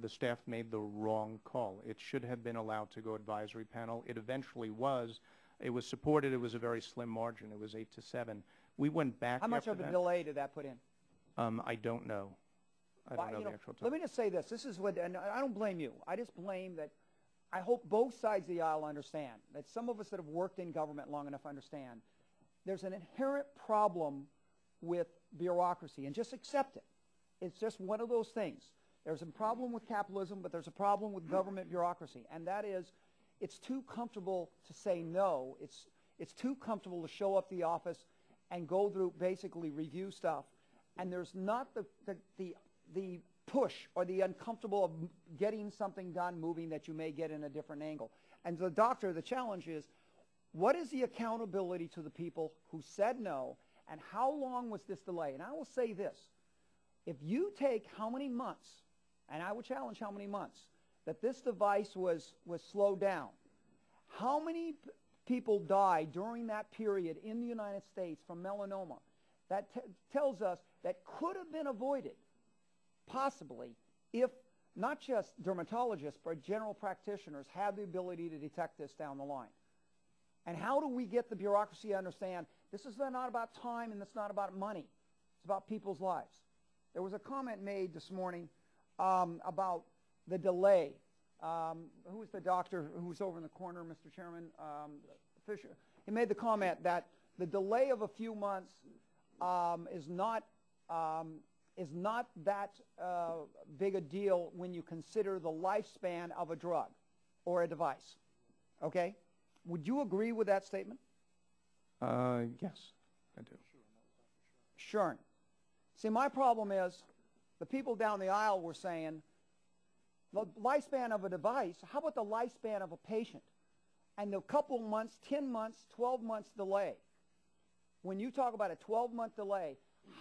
The staff made the wrong call. It should have been allowed to go advisory panel. It eventually was. It was supported. It was a very slim margin. It was 8-7. We went back. How much of a delay did that put in? I don't know. I don't know the actual time. Let me just say this. This is what, and I don't blame you. I just blame that I hope both sides of the aisle understand, that some of us that have worked in government long enough understand there's an inherent problem with bureaucracy, and just accept it. It's just one of those things. There's a problem with capitalism, but there's a problem with government bureaucracy, and that is it's too comfortable to say no. It's too comfortable to show up the office and go through, basically review stuff, and there's not the push or the uncomfortable of getting something done, moving, that you may get in a different angle. And the doctor, the challenge is, what is the accountability to the people who said no, and how long was this delay? And I will say this. If you take how many months, and I would challenge how many months, that this device was slowed down, how many people died during that period in the United States from melanoma? That tells us that could have been avoided, possibly, if not just dermatologists, but general practitioners had the ability to detect this down the line. And how do we get the bureaucracy to understand this is not about time and it's not about money. It's about people's lives. There was a comment made this morning about the delay. Who was the doctor who was over in the corner, Mr. Chairman? Fisher. He made the comment that the delay of a few months is not that big a deal when you consider the lifespan of a drug or a device. Okay? Would you agree with that statement? Yes, I do. Sure. See, my problem is the people down the aisle were saying the lifespan of a device, how about the lifespan of a patient? And the couple months, 10 months, 12 months delay. When you talk about a 12-month delay,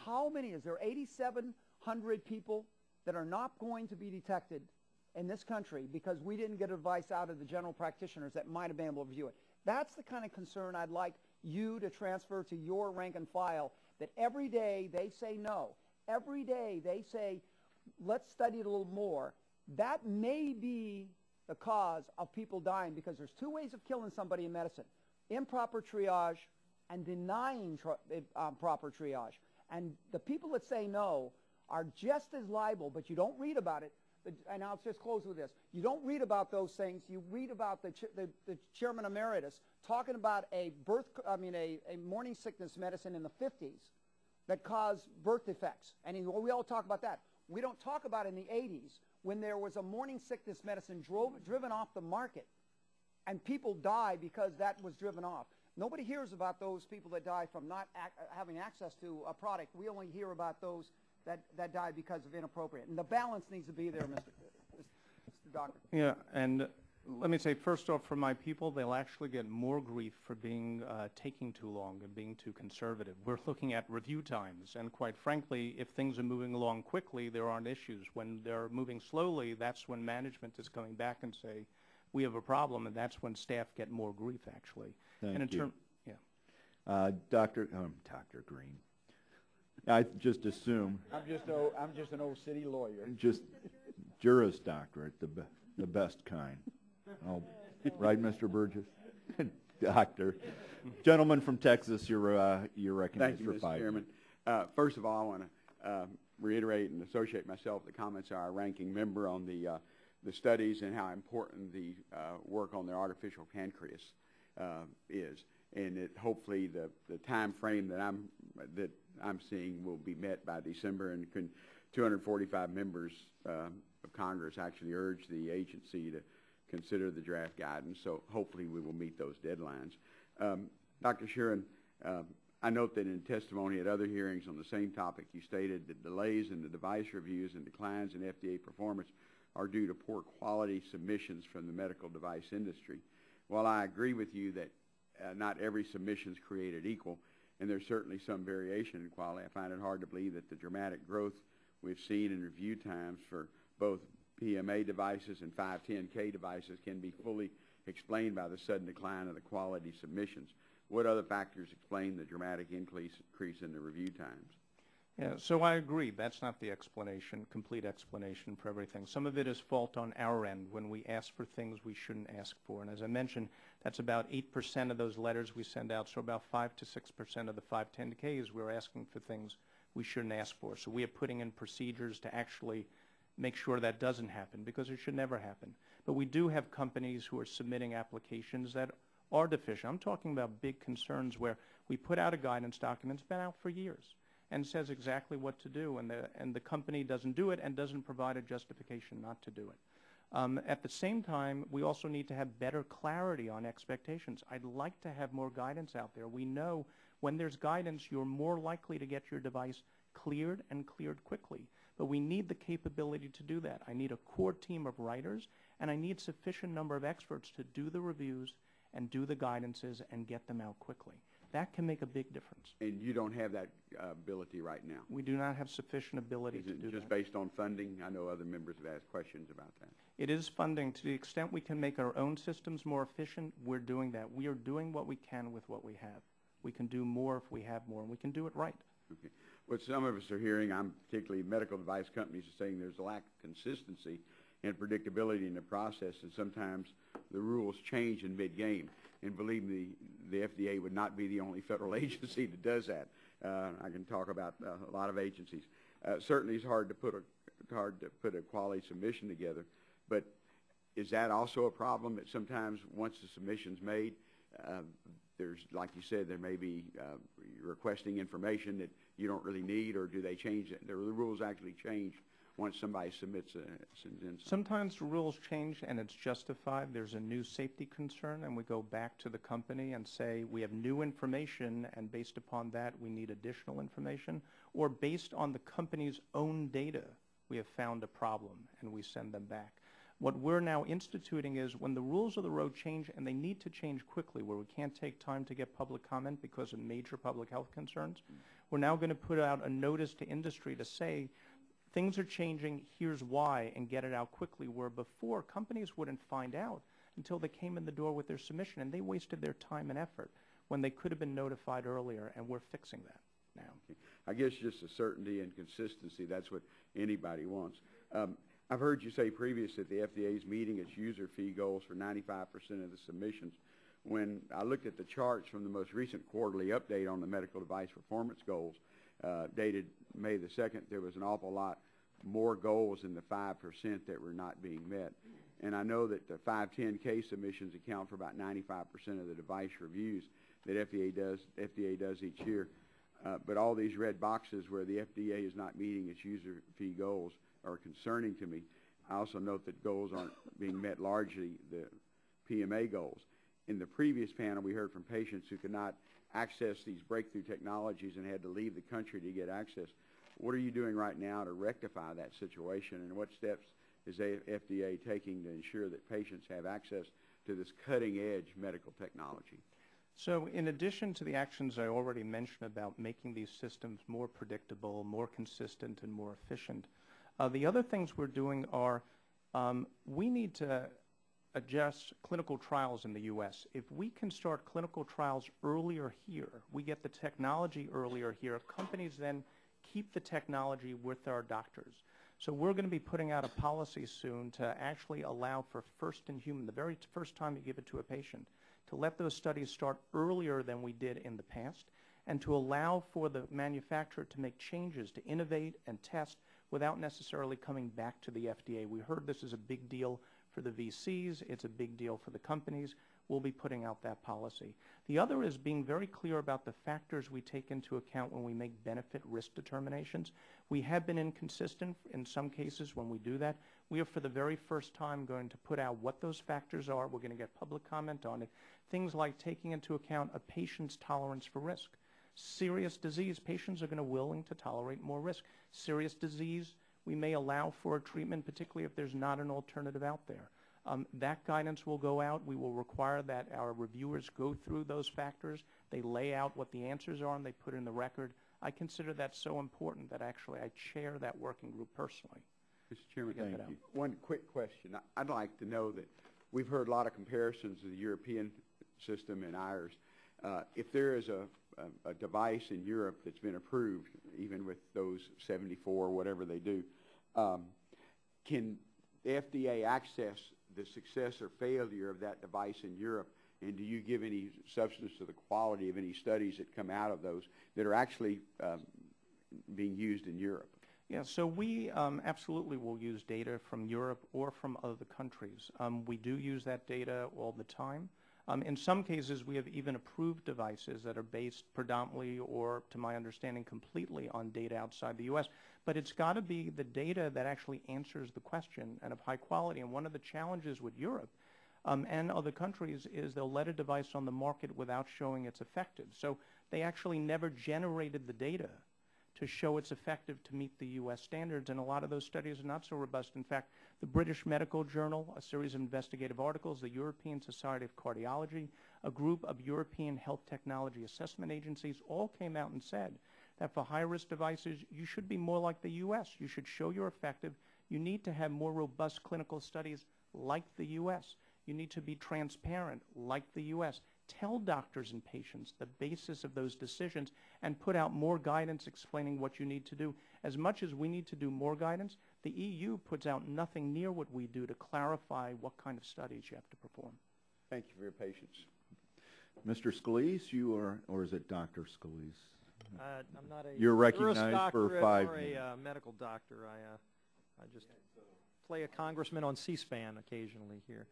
how many, is there 8,700 people that are not going to be detected in this country because we didn't get advice out of the general practitioners that might have been able to review it? That's the kind of concern I'd like you to transfer to your rank and file, that every day they say no. Every day they say, let's study it a little more. That may be the cause of people dying, because there's two ways of killing somebody in medicine: improper triage and denying proper triage. And the people that say no are just as liable, but you don't read about it. And I'll just close with this. You don't read about those things. You read about the chairman emeritus talking about a morning sickness medicine in the 50s that caused birth defects. And we all talk about that. We don't talk about in the 80s when there was a morning sickness medicine driven off the market and people die because that was driven off. Nobody hears about those people that die from not having access to a product. We only hear about those that die because of inappropriate. And the balance needs to be there, Mr. Doctor. Yeah, and let me say, first off, for my people, they'll actually get more grief for being taking too long and being too conservative. We're looking at review times, and quite frankly, if things are moving along quickly, there aren't issues. When they're moving slowly, that's when management is coming back and say, we have a problem, and that's when staff get more grief, actually. Thank you. Yeah. Dr. Green, I just assume. I'm just an old city lawyer. Just Juris Doctorate, the best kind. Oh, right, Mr. Burgess? Doctor. Gentleman from Texas, you're recognized for 5 minutes. Thank you, Mr. Chairman. First of all, I want to reiterate and associate myself with the comments of our ranking member on the studies and how important the work on the artificial pancreas is. And it, hopefully the time frame that I'm seeing will be met by December, and 245 members of Congress actually urge the agency to consider the draft guidance. So hopefully we will meet those deadlines. Dr. Shuren, I note that in testimony at other hearings on the same topic, you stated that delays in the device reviews and declines in FDA performance are due to poor quality submissions from the medical device industry. While I agree with you that not every submission is created equal, and there's certainly some variation in quality, I find it hard to believe that the dramatic growth we've seen in review times for both PMA devices and 510K devices can be fully explained by the sudden decline of the quality submissions. what other factors explain the dramatic increase in the review times? Yeah, so I agree. That's not the explanation, complete explanation for everything. Some of it is fault on our end when we ask for things we shouldn't ask for. And as I mentioned, that's about 8% of those letters we send out. So about 5 to 6% of the 510Ks we're asking for things we shouldn't ask for. So we are putting in procedures to actually make sure that doesn't happen, because it should never happen. But we do have companies who are submitting applications that are deficient. I'm talking about big concerns where we put out a guidance document, it's been out for years, and says exactly what to do, and the company doesn't do it and doesn't provide a justification not to do it. At the same time, we also need to have better clarity on expectations. I'd like to have more guidance out there. We know when there's guidance, you're more likely to get your device cleared and cleared quickly. But we need the capability to do that. I need a core team of writers, and I need sufficient number of experts to do the reviews and do the guidances and get them out quickly. That can make a big difference. And you don't have that ability right now? We do not have sufficient ability to do that. Is it just based on funding? I know other members have asked questions about that. It is funding. To the extent we can make our own systems more efficient, we're doing that. We are doing what we can with what we have. We can do more if we have more, and we can do it right. Okay. What some of us are hearing, particularly medical device companies, are saying there's a lack of consistency and predictability in the process, and sometimes the rules change in mid-game. And believe me, the FDA would not be the only federal agency that does that. I can talk about a lot of agencies. Certainly, it's hard to put a quality submission together. But is that also a problem that sometimes once the submission's made, there's, like you said, there may be requesting information that you don't really need, or do they change it? The rules actually change once somebody submits Sometimes the rules change and it's justified. There's a new safety concern, and we go back to the company and say we have new information, and based upon that we need additional information, or based on the company's own data we have found a problem and we send them back. What we're now instituting is when the rules of the road change, and they need to change quickly, where we can't take time to get public comment because of major public health concerns, we're now going to put out a notice to industry to say things are changing, here's why, and get it out quickly, where before companies wouldn't find out until they came in the door with their submission, and they wasted their time and effort when they could have been notified earlier, and we're fixing that now. Okay. I guess just the certainty and consistency, that's what anybody wants. I've heard you say previously that the FDA is meeting its user fee goals for 95% of the submissions. When I looked at the charts from the most recent quarterly update on the medical device performance goals, dated May the 2nd, there was an awful lot more goals than the 5% that were not being met. And I know that the 510K submissions account for about 95% of the device reviews that FDA does each year. But all these red boxes where the FDA is not meeting its user fee goals are concerning to me. I also note that goals aren't being met largely, the PMA goals. In the previous panel, we heard from patients who could not access these breakthrough technologies and had to leave the country to get access. What are you doing right now to rectify that situation, and what steps is the FDA taking to ensure that patients have access to this cutting-edge medical technology? So in addition to the actions I already mentioned about making these systems more predictable, more consistent, and more efficient, the other things we're doing are we need to adjust clinical trials in the U.S. If we can start clinical trials earlier here, we get the technology earlier here, companies then keep the technology with our doctors. So we're going to be putting out a policy soon to actually allow for first in human, the very first time you give it to a patient, to let those studies start earlier than we did in the past, and to allow for the manufacturer to make changes, to innovate and test without necessarily coming back to the FDA. We heard this is a big deal for the VCs. It's a big deal for the companies. We'll be putting out that policy. The other is being very clear about the factors we take into account when we make benefit risk determinations. We have been inconsistent in some cases when we do that. We are for the very first time going to put out what those factors are. We're going to get public comment on it. Things like taking into account a patient's tolerance for risk. Serious disease, patients are going to be willing to tolerate more risk. Serious disease, we may allow for a treatment, particularly if there's not an alternative out there. That guidance will go out. We will require that our reviewers go through those factors. They lay out what the answers are, and they put in the record. I consider that so important that actually I chair that working group personally. Mr. Chairman, thank you. One quick question. I'd like to know that we've heard a lot of comparisons of the European system and ours. If there is a device in Europe that's been approved, even with those 74, whatever they do, can the FDA access the success or failure of that device in Europe? And do you give any substance to the quality of any studies that come out of those that are actually being used in Europe? Yeah, so we absolutely will use data from Europe or from other countries. We do use that data all the time. In some cases, we have even approved devices that are based predominantly or, to my understanding, completely on data outside the U.S. But it's got to be the data that actually answers the question and of high quality. And one of the challenges with Europe and other countries is they'll let a device on the market without showing it's effective. So they actually never generated the data to show it's effective to meet the U.S. standards, and a lot of those studies are not so robust. In fact, the British Medical Journal, a series of investigative articles, the European Society of Cardiology, a group of European health technology assessment agencies all came out and said that for high-risk devices, you should be more like the U.S. You should show you're effective. You need to have more robust clinical studies like the U.S. You need to be transparent like the U.S. Tell doctors and patients the basis of those decisions and put out more guidance explaining what you need to do. As much as we need to do more guidance, the EU puts out nothing near what we do to clarify what kind of studies you have to perform. Thank you for your patience. Mr. Scalise, you are, or is it Dr. Scalise? I'm not a You're tourist recognized for doctorate 5 or minutes. a medical doctor. I just play a congressman on C-SPAN occasionally here.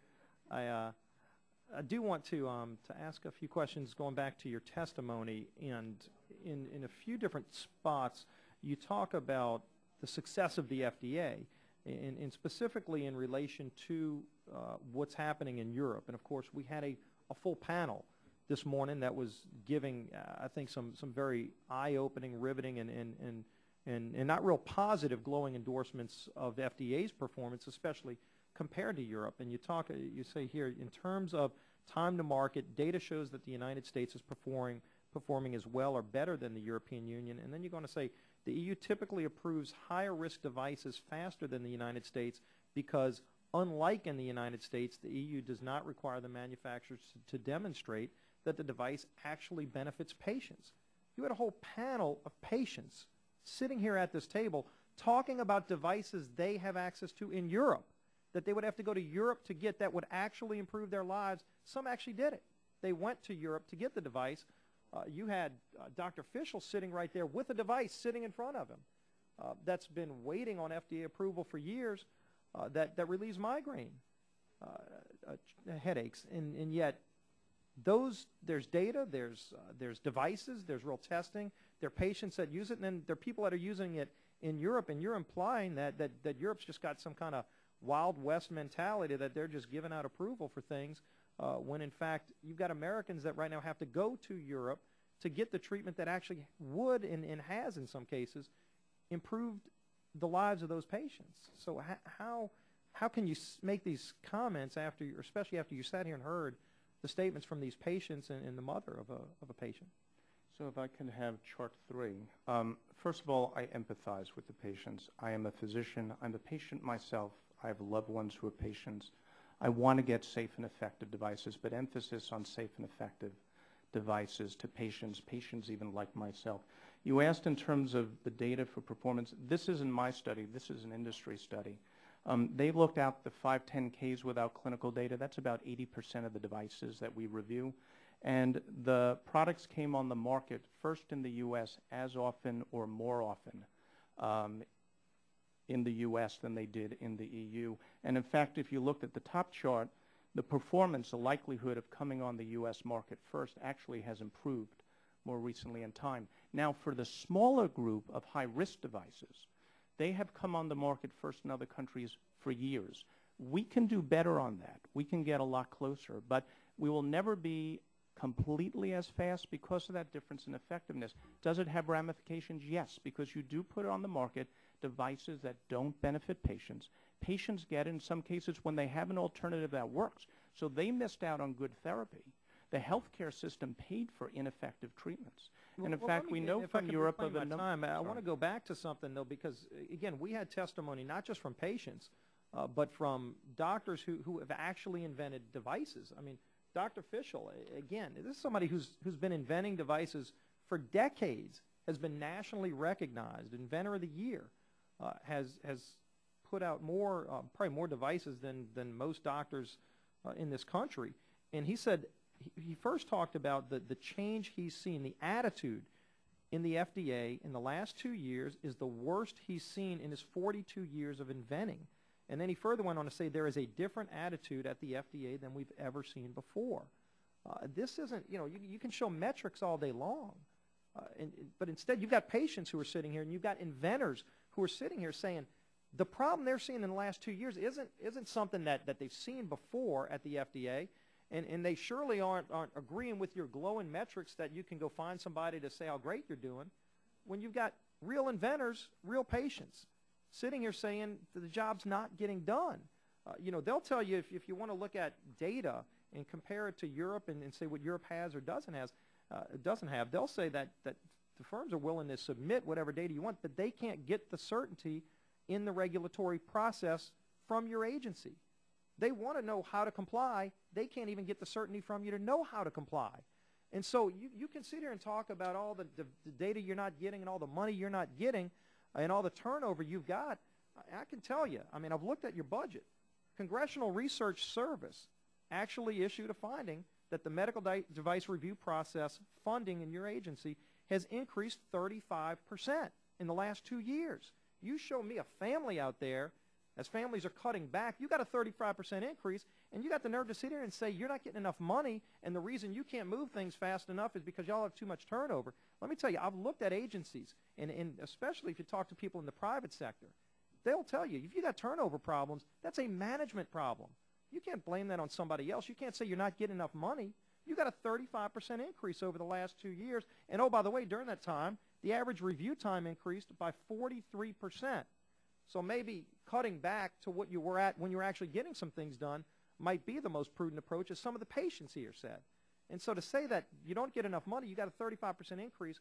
I do want to ask a few questions going back to your testimony, and in a few different spots you talk about the success of the FDA, and specifically in relation to what's happening in Europe. And of course we had a full panel this morning that was giving I think some very eye-opening, riveting, and not real positive glowing endorsements of FDA's performance, especially compared to Europe. And you say here, in terms of time to market, data shows that the United States is performing as well or better than the European Union. And then you're going to say the EU typically approves higher risk devices faster than the United States because, unlike in the United States, the EU does not require the manufacturers to demonstrate that the device actually benefits patients. You had a whole panel of patients sitting here at this table talking about devices they have access to in Europe, that they would have to go to Europe to get, that would actually improve their lives. Some actually did it. They went to Europe to get the device. You had Dr. Fischel sitting right there with a device sitting in front of him that's been waiting on FDA approval for years that relieves migraine headaches. And yet there's data, there's devices, there's real testing, there are patients that use it, and then there are people that are using it in Europe, and you're implying that Europe's just got some kind of Wild West mentality, that they're just giving out approval for things, when in fact you've got Americans that right now have to go to Europe to get the treatment that actually would and has in some cases improved the lives of those patients. So how can you make these comments after, especially after you sat here and heard the statements from these patients and the mother of a patient? So if I can have chart 3. First of all, I empathize with the patients. I am a physician. I'm a patient myself. I have loved ones who are patients. I want to get safe and effective devices, but emphasis on safe and effective devices to patients even like myself. You asked in terms of the data for performance. This isn't my study. This is an industry study. They looked at the 510Ks without clinical data. That's about 80% of the devices that we review. And the products came on the market first in the U.S. as often or more often in the U.S. than they did in the EU. And in fact, if you looked at the top chart, the performance, the likelihood of coming on the U.S. market first actually has improved more recently in time. Now, for the smaller group of high-risk devices, they have come on the market first in other countries for years. We can do better on that. We can get a lot closer, but we will never be completely as fast because of that difference in effectiveness. Does it have ramifications? Yes, because you do put on the market devices that don't benefit patients. Patients get, in some cases, when they have an alternative that works. So they missed out on good therapy. The healthcare system paid for ineffective treatments. And in fact, we know from Europe of a number. I want to go back to something, though, because, again, we had testimony not just from patients, but from doctors who have actually invented devices. I mean, Dr. Fischel, again, this is somebody who's been inventing devices for decades, has been nationally recognized, Inventor of the Year, has put out more, probably more devices than most doctors in this country. And he said, he first talked about the change he's seen, the attitude in the FDA in the last 2 years is the worst he's seen in his 42 years of inventing. And then he further went on to say there is a different attitude at the FDA than we've ever seen before. This isn't, you know, you can show metrics all day long, but instead you've got patients who are sitting here and you've got inventors who are sitting here saying the problem they're seeing in the last 2 years isn't something that they've seen before at the FDA, and they surely aren't agreeing with your glowing metrics that you can go find somebody to say how great you're doing when you've got real inventors, real patients sitting here saying the job's not getting done. You know, they'll tell you if you want to look at data and compare it to Europe and say what Europe has or doesn't have, they'll say that the firms are willing to submit whatever data you want, but they can't get the certainty in the regulatory process from your agency. They want to know how to comply. They can't even get the certainty from you to know how to comply. And so you can sit here and talk about all the data you're not getting and all the money you're not getting and all the turnover you've got. I can tell you, I mean, I've looked at your budget. Congressional Research Service actually issued a finding that the medical device review process funding in your agency has increased 35% in the last 2 years. You show me a family out there, as families are cutting back, you got a 35% increase, and you got the nerve to sit here and say you're not getting enough money, and the reason you can't move things fast enough is because y'all have too much turnover. Let me tell you, I've looked at agencies, and especially if you talk to people in the private sector, they'll tell you, if you got turnover problems, that's a management problem. You can't blame that on somebody else. You can't say you're not getting enough money. You got a 35% increase over the last 2 years. And oh, by the way, during that time, the average review time increased by 43%. So maybe cutting back to what you were at when you were actually getting some things done might be the most prudent approach, as some of the patients here said. And so to say that you don't get enough money, you got a 35% increase,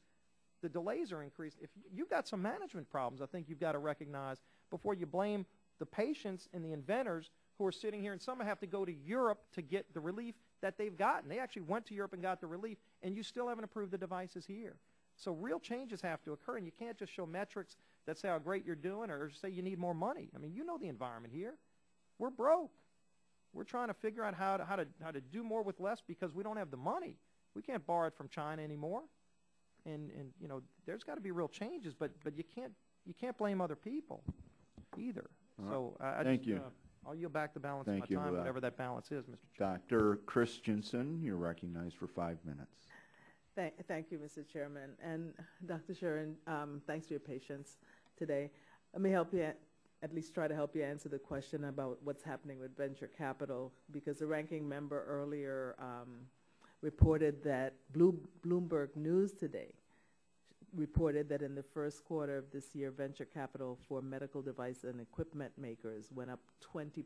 the delays are increased. If you've got some management problems, I think you've got to recognize before you blame the patients and the inventors who are sitting here, and some have to go to Europe to get the relief that they've gotten. They actually went to Europe and got the relief, and you still haven't approved the devices here. So real changes have to occur, and you can't just show metrics that say how great you're doing or say you need more money. I mean, you know the environment here. We're broke. We're trying to figure out how to do more with less because we don't have the money. We can't borrow it from China anymore. And you know, there's got to be real changes, but you can't blame other people either. So Thank you. I'll yield back the balance of my time, whatever that balance is, Mr. Chairman. Dr. Christensen, you're recognized for 5 minutes. Thank you, Mr. Chairman. And Dr. Shuren, thanks for your patience today. Let me help you, at least try to help you answer the question about what's happening with venture capital, because the ranking member earlier reported that Bloomberg News today reported that in the first quarter of this year, venture capital for medical device and equipment makers went up 20%.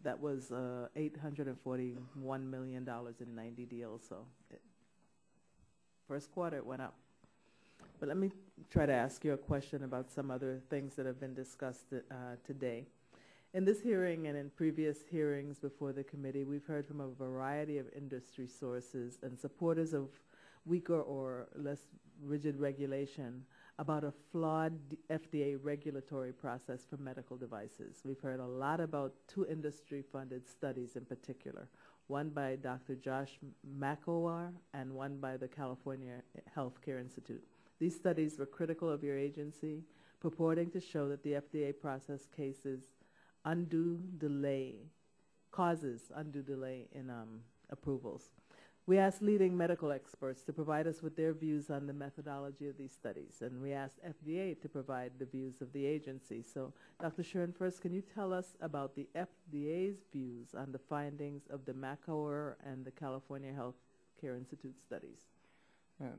That was $841 million in 90 deals. So first quarter it went up. But let me try to ask you a question about some other things that have been discussed today. In this hearing and in previous hearings before the committee, we've heard from a variety of industry sources and supporters of weaker or less rigid regulation about a flawed FDA regulatory process for medical devices. We've heard a lot about two industry-funded studies in particular, one by Dr. Josh McElwar and one by the California Healthcare Institute. These studies were critical of your agency, purporting to show that the FDA process causes undue delay in approvals. We asked leading medical experts to provide us with their views on the methodology of these studies, and we asked FDA to provide the views of the agency. So, Dr. Shuren, first, can you tell us about the FDA's views on the findings of the McElwar and the California Healthcare Institute studies?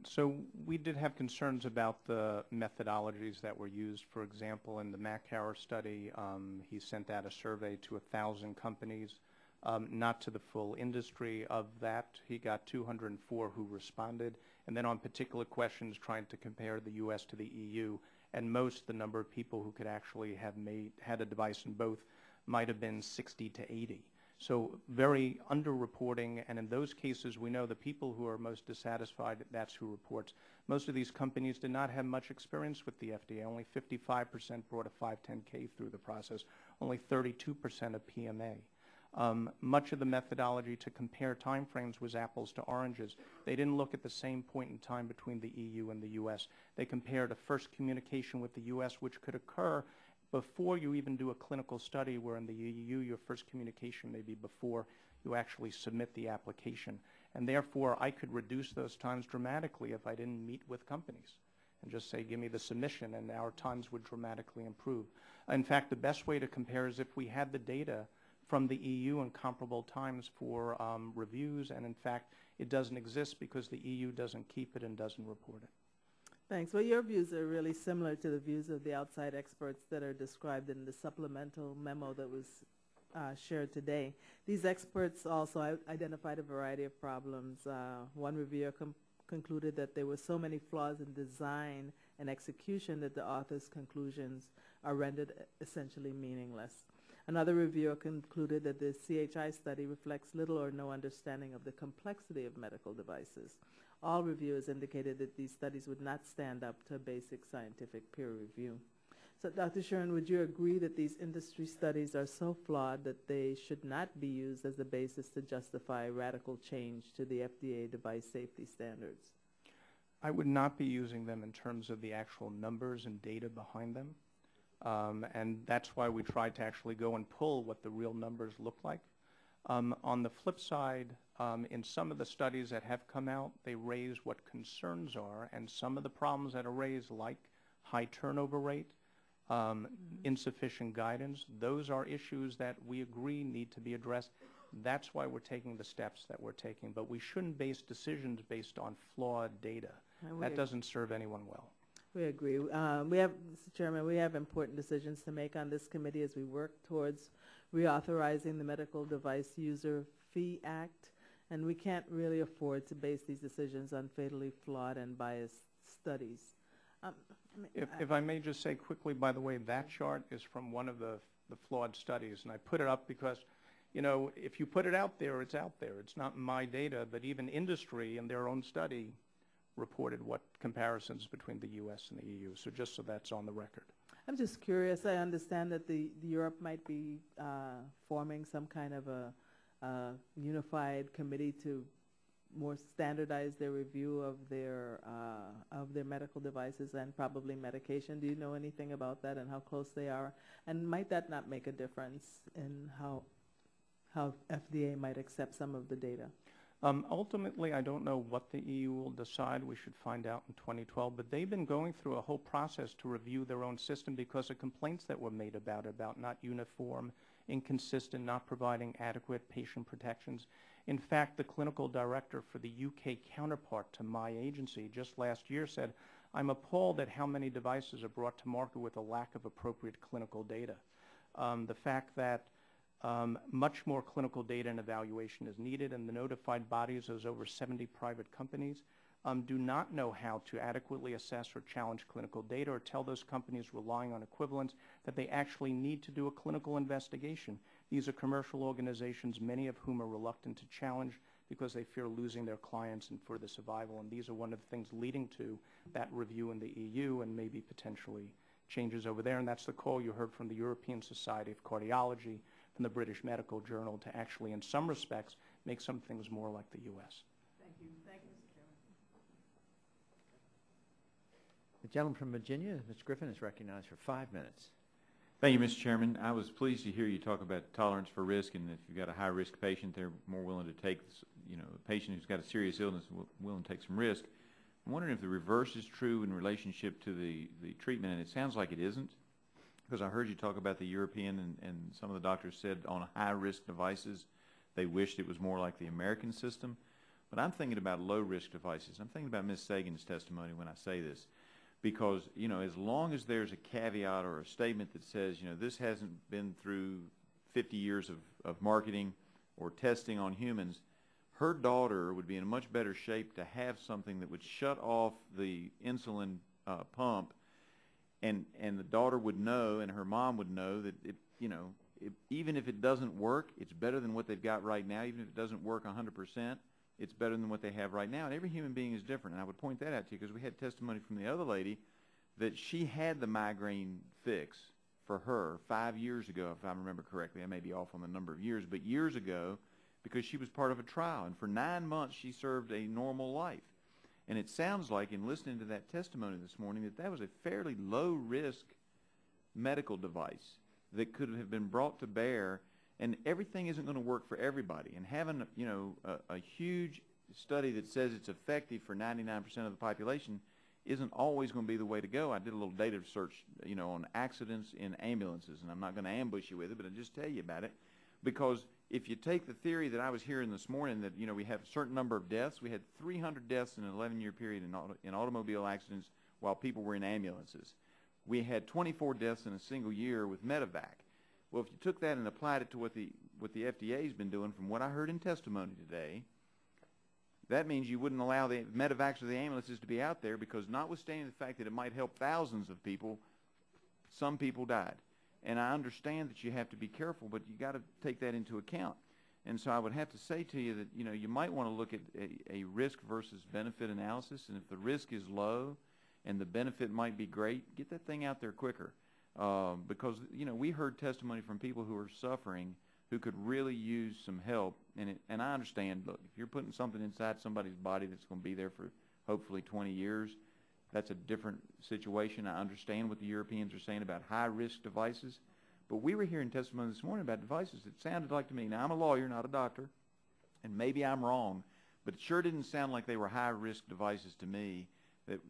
So we did have concerns about the methodologies that were used. For example, in the McElwar study, he sent out a survey to 1,000 companies. Not to the full industry of that. He got 204 who responded, and then on particular questions trying to compare the U.S. to the EU, and the number of people who could actually have had a device in both might have been 60 to 80. So very underreporting, and in those cases, we know the people who are most dissatisfied, that's who reports. Most of these companies did not have much experience with the FDA. Only 55% brought a 510K through the process, only 32% a PMA. Much of the methodology to compare timeframes was apples to oranges. They didn't look at the same point in time between the EU and the U.S. They compared a first communication with the U.S., which could occur before you even do a clinical study, where in the EU your first communication may be before you actually submit the application. And therefore, I could reduce those times dramatically if I didn't meet with companies and just say, give me the submission, and our times would dramatically improve. In fact, the best way to compare is if we had the data from the EU and comparable times for reviews, and in fact, it doesn't exist because the EU doesn't keep it and doesn't report it. Thanks. Well, your views are really similar to the views of the outside experts that are described in the supplemental memo that was shared today. These experts also identified a variety of problems. One reviewer concluded that there were so many flaws in design and execution that the author's conclusions are rendered essentially meaningless. Another reviewer concluded that the CHI study reflects little or no understanding of the complexity of medical devices. All reviewers indicated that these studies would not stand up to a basic scientific peer review. So, Dr. Shuren, would you agree that these industry studies are so flawed that they should not be used as a basis to justify radical change to the FDA device safety standards? I would not be using them in terms of the actual numbers and data behind them. And that's why we tried to actually go and pull what the real numbers look like. On the flip side, in some of the studies that have come out, they raise what concerns are, and some of the problems that are raised, like high turnover rate, insufficient guidance, those are issues that we agree need to be addressed. That's why we're taking the steps that we're taking. But we shouldn't base decisions based on flawed data. That doesn't serve anyone well. We agree. Mr. Chairman, we have important decisions to make on this committee as we work towards reauthorizing the Medical Device User Fee Act, and we can't really afford to base these decisions on fatally flawed and biased studies. If I may just say quickly, by the way, that chart is from one of the flawed studies, and I put it up because, you know, if you put it out there, it's out there. It's not my data, but even industry in their own study reported what comparisons between the U.S. and the EU, so just so that's on the record. I'm just curious. I understand that the Europe might be forming some kind of a unified committee to more standardize their review of their medical devices and probably medication. Do you know anything about that and how close they are? And might that not make a difference in how FDA might accept some of the data? Ultimately, I don't know what the EU will decide. We should find out in 2012. But they've been going through a whole process to review their own system because of complaints that were made about not uniform, inconsistent, not providing adequate patient protections. In fact, the clinical director for the UK counterpart to my agency just last year said, I'm appalled at how many devices are brought to market with a lack of appropriate clinical data. The fact that much more clinical data and evaluation is needed, and the notified bodies, those over 70 private companies, do not know how to adequately assess or challenge clinical data or tell those companies relying on equivalence that they actually need to do a clinical investigation. These are commercial organizations, many of whom are reluctant to challenge because they fear losing their clients and further survival, and these are one of the things leading to that review in the EU and maybe potentially changes over there, and that's the call you heard from the European Society of Cardiology, from the British Medical Journal, to actually, in some respects, make some things more like the U.S. Thank you. Thank you, Mr. Chairman. The gentleman from Virginia, Ms. Griffin, is recognized for 5 minutes. Thank you, Mr. Chairman. I was pleased to hear you talk about tolerance for risk, and if you've got a high-risk patient, they're more willing to take, a patient who's got a serious illness, willing to take some risk. I'm wondering if the reverse is true in relationship to the treatment, and it sounds like it isn't, because I heard you talk about the European, and some of the doctors said on high-risk devices they wished it was more like the American system. But I'm thinking about low-risk devices. I'm thinking about Ms. Sagan's testimony when I say this, because, as long as there's a caveat or a statement that says, this hasn't been through 50 years of marketing or testing on humans, her daughter would be in a much better shape to have something that would shut off the insulin pump, and the daughter would know and her mom would know that even if it doesn't work, it's better than what they've got right now. Even if it doesn't work 100%, it's better than what they have right now. And every human being is different. And I would point that out to you because we had testimony from the other lady that she had the migraine fix for her 5 years ago, if I remember correctly. I may be off on the number of years, but years ago, because she was part of a trial. And for 9 months, she served a normal life. And it sounds like, in listening to that testimony this morning, that that was a fairly low-risk medical device that could have been brought to bear. And everything isn't going to work for everybody. And having, you know, a huge study that says it's effective for 99% of the population isn't always going to be the way to go. I did a little data search, you know, on accidents in ambulances, and I'm not going to ambush you with it, but I'll just tell you about it. Because if you take the theory that I was hearing this morning that, you know, we have a certain number of deaths, we had 300 deaths in an 11-year period in automobile accidents while people were in ambulances. We had 24 deaths in a single year with medevac. Well, if you took that and applied it to what the FDA has been doing, from what I heard in testimony today, that means you wouldn't allow the medevacs or the ambulances to be out there because, notwithstanding the fact that it might help thousands of people, some people died. And I understand that you have to be careful, but you got to take that into account. And so I would have to say to you that, you know, you might want to look at a risk versus benefit analysis, and if the risk is low and the benefit might be great, get that thing out there quicker. Because, you know, we heard testimony from people who are suffering who could really use some help. And I understand, look, if you're putting something inside somebody's body that's going to be there for hopefully 20 years, that's a different situation. I understand what the Europeans are saying about high-risk devices. But we were hearing testimony this morning about devices that sounded like to me, now I'm a lawyer, not a doctor, and maybe I'm wrong, but it sure didn't sound like they were high-risk devices to me,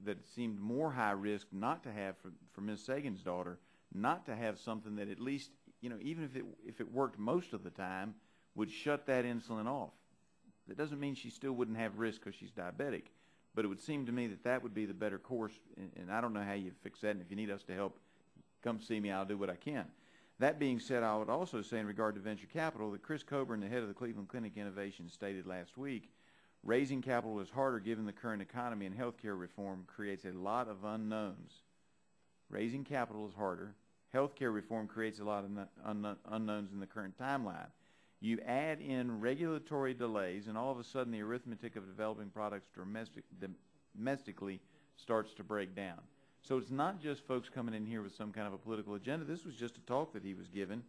that seemed more high-risk not to have for Ms. Sagan's daughter, not to have something that at least, you know, even if it worked most of the time, would shut that insulin off. That doesn't mean she still wouldn't have risk because she's diabetic, but it would seem to me that that would be the better course, and I don't know how you fix that, and if you need us to help, come see me, I'll do what I can. That being said, I would also say in regard to venture capital that Chris Coburn, the head of the Cleveland Clinic Innovation, stated last week, raising capital is harder given the current economy, and healthcare reform creates a lot of unknowns. Raising capital is harder. Healthcare reform creates a lot of unknowns in the current timeline. You add in regulatory delays, and all of a sudden the arithmetic of developing products domestically starts to break down. So it's not just folks coming in here with some kind of a political agenda. This was just a talk that he was given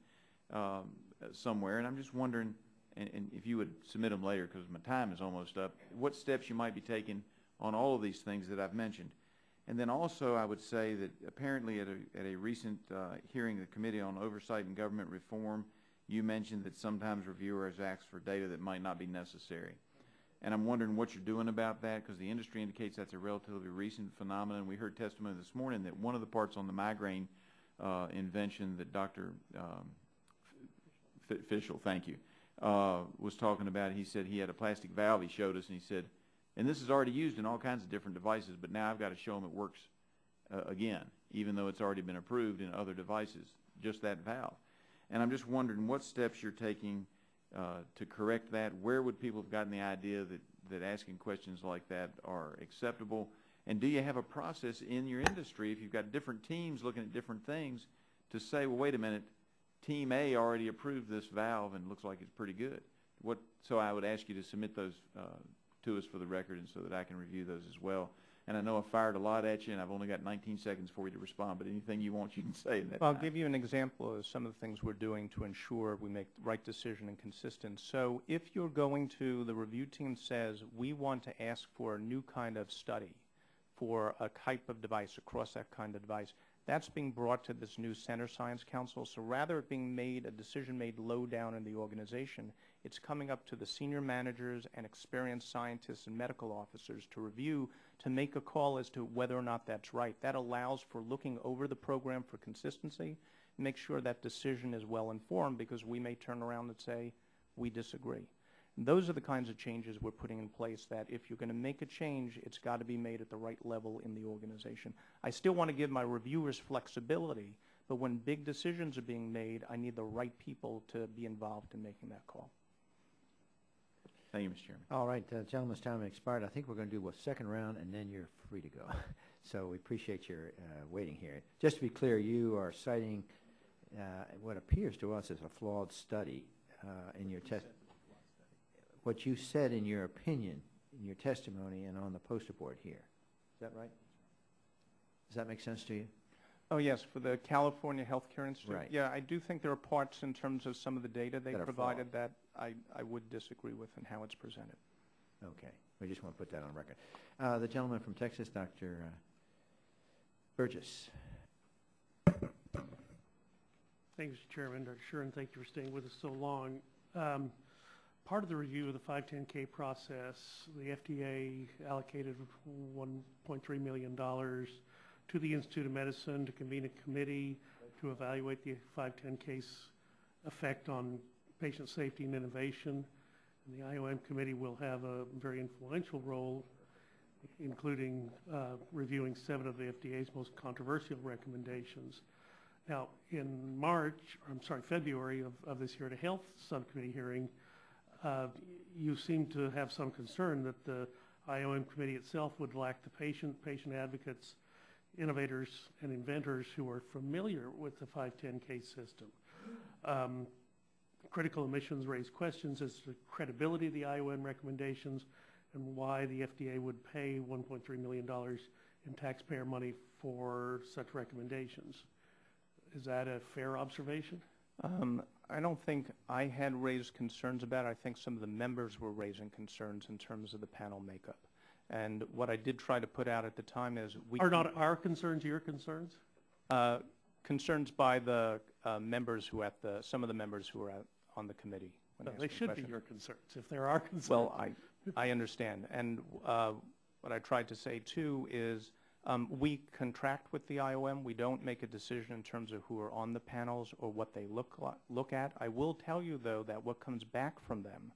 somewhere, and I'm just wondering, and if you would submit them later because my time is almost up, what steps you might be taking on all of these things that I've mentioned. And then also I would say that apparently at a recent hearing of the Committee on Oversight and Government Reform, you mentioned that sometimes reviewers ask for data that might not be necessary. And I'm wondering what you're doing about that, because the industry indicates that's a relatively recent phenomenon. We heard testimony this morning that one of the parts on the migraine invention that Dr. Fischel, thank you, was talking about, he said he had a plastic valve he showed us, and he said, and this is already used in all kinds of different devices, but now I've got to show them it works again, even though it's already been approved in other devices, just that valve. And I'm just wondering what steps you're taking to correct that. Where would people have gotten the idea that asking questions like that are acceptable? And do you have a process in your industry, if you've got different teams looking at different things, to say, well, wait a minute, Team A already approved this valve and looks like it's pretty good. So I would ask you to submit those to us for the record, and so that I can review those as well. And I know I fired a lot at you, and I've only got 19 seconds for you to respond, but anything you want, you can say in that I'll time. give you an example of some of the things we're doing to ensure we make the right decision and consistent. So if you're going to, the review team says, we want to ask for a new kind of study for a type of device, across that kind of device, that's being brought to this new Center Science Council. So rather it being made, a decision made low down in the organization, it's coming up to the senior managers and experienced scientists and medical officers to review, to make a call as to whether or not that's right. That allows for looking over the program for consistency, and make sure that decision is well informed, because we may turn around and say, we disagree. And those are the kinds of changes we're putting in place, that if you're going to make a change, it's got to be made at the right level in the organization. I still want to give my reviewers flexibility, but when big decisions are being made, I need the right people to be involved in making that call. Thank you, Mr. Chairman. All right, gentlemen's time has expired. I think we're going to do a second round, and then you're free to go. So we appreciate your waiting here. Just to be clear, you are citing what appears to us as a flawed study in your test. What you said in your opinion, in your testimony, and on the poster board here. Is that right? Does that make sense to you? Oh, yes, for the California Healthcare Institute. Right. Yeah, I do think there are parts in terms of some of the data they That are provided that I would disagree with in how it's presented. Okay. We just want to put that on record. The gentleman from Texas, Dr. Burgess. Thank you, Mr. Chairman. Dr. Shuren, thank you for staying with us so long. Part of the review of the 510K process, the FDA allocated $1.3 million to the Institute of Medicine to convene a committee to evaluate the 510K's effect on patient safety and innovation. And the IOM committee will have a very influential role, including reviewing 7 of the FDA's most controversial recommendations. Now, in February of this year at a health subcommittee hearing, you seem to have some concern that the IOM committee itself would lack the patient advocates, innovators, and inventors who are familiar with the 510K system. Critical emissions raise questions as to the credibility of the IOM recommendations and why the FDA would pay $1.3 million in taxpayer money for such recommendations. Is that a fair observation? I don't think I had raised concerns about it. I think some of the members were raising concerns in terms of the panel makeup. And what I did try to put out at the time is are not our concerns your concerns? Concerns by the members who some of the members who were on the committee. No, they should be your concerns if there are concerns. Well, I understand. And what I tried to say too is we contract with the IOM. We don't make a decision in terms of who are on the panels or what they look at. I will tell you, though, that what comes back from them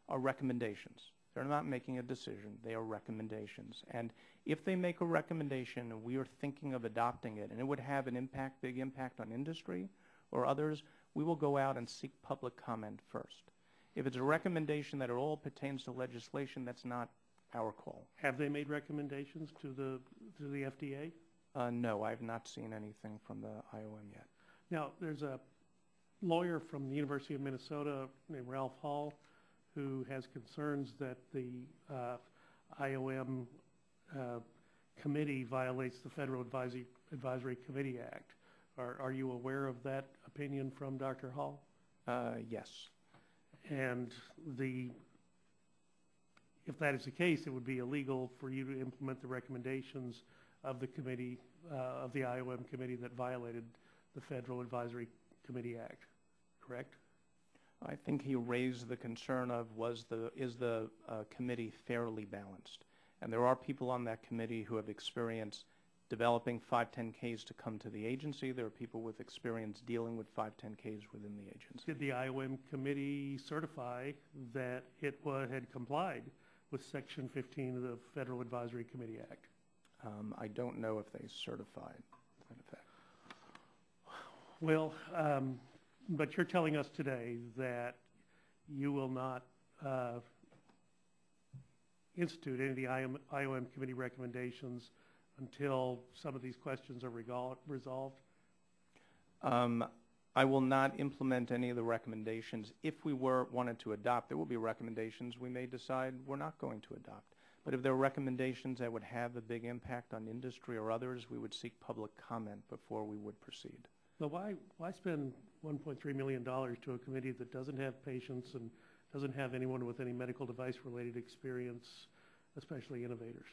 are recommendations. They're not making a decision. They are recommendations. And if they make a recommendation and we are thinking of adopting it and it would have an impact, big impact on industry or others, we will go out and seek public comment first. If it's a recommendation that it all pertains to legislation, that's not our call. Have they made recommendations to the FDA? No, I have not seen anything from the IOM yet. Now, there's a lawyer from the University of Minnesota named Ralph Hall who has concerns that the IOM committee violates the Federal Advisory Committee Act. Are you aware of that opinion from Dr. Hall? Yes. And if that is the case, it would be illegal for you to implement the recommendations of the committee, of the IOM committee that violated the Federal Advisory Committee Act, correct? I think he raised the concern of is the committee fairly balanced? And there are people on that committee who have experience developing 510Ks to come to the agency. There are people with experience dealing with 510Ks within the agency. Did the IOM committee certify that it had complied with Section 15 of the Federal Advisory Committee Act? I don't know if they certified that effect. Well, but you're telling us today that you will not institute any of the IOM committee recommendations until some of these questions are resolved? I will not implement any of the recommendations. If we wanted to adopt, there will be recommendations we may decide we're not going to adopt. But if there are recommendations that would have a big impact on industry or others, we would seek public comment before we would proceed. So why spend $1.3 million to a committee that doesn't have patients and doesn't have anyone with any medical device-related experience, especially innovators?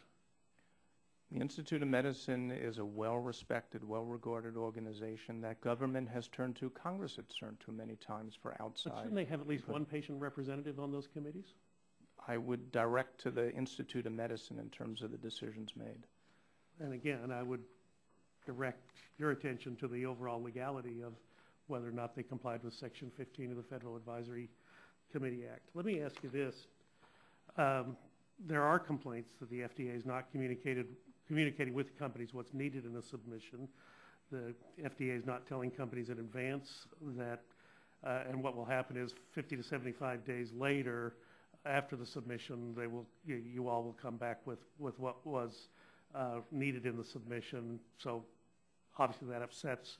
The Institute of Medicine is a well-respected, well-regarded organization that government has turned to, Congress has turned to many times for outside. But shouldn't they have at least one patient representative on those committees? I would direct to the Institute of Medicine in terms of the decisions made. And again, I would direct your attention to the overall legality of whether or not they complied with Section 15 of the Federal Advisory Committee Act. Let me ask you this. There are complaints that the FDA is not communicating with companies what's needed in a submission. The FDA is not telling companies in advance that, and what will happen is 50 to 75 days later, after the submission, you all will come back with what was needed in the submission. So obviously that upsets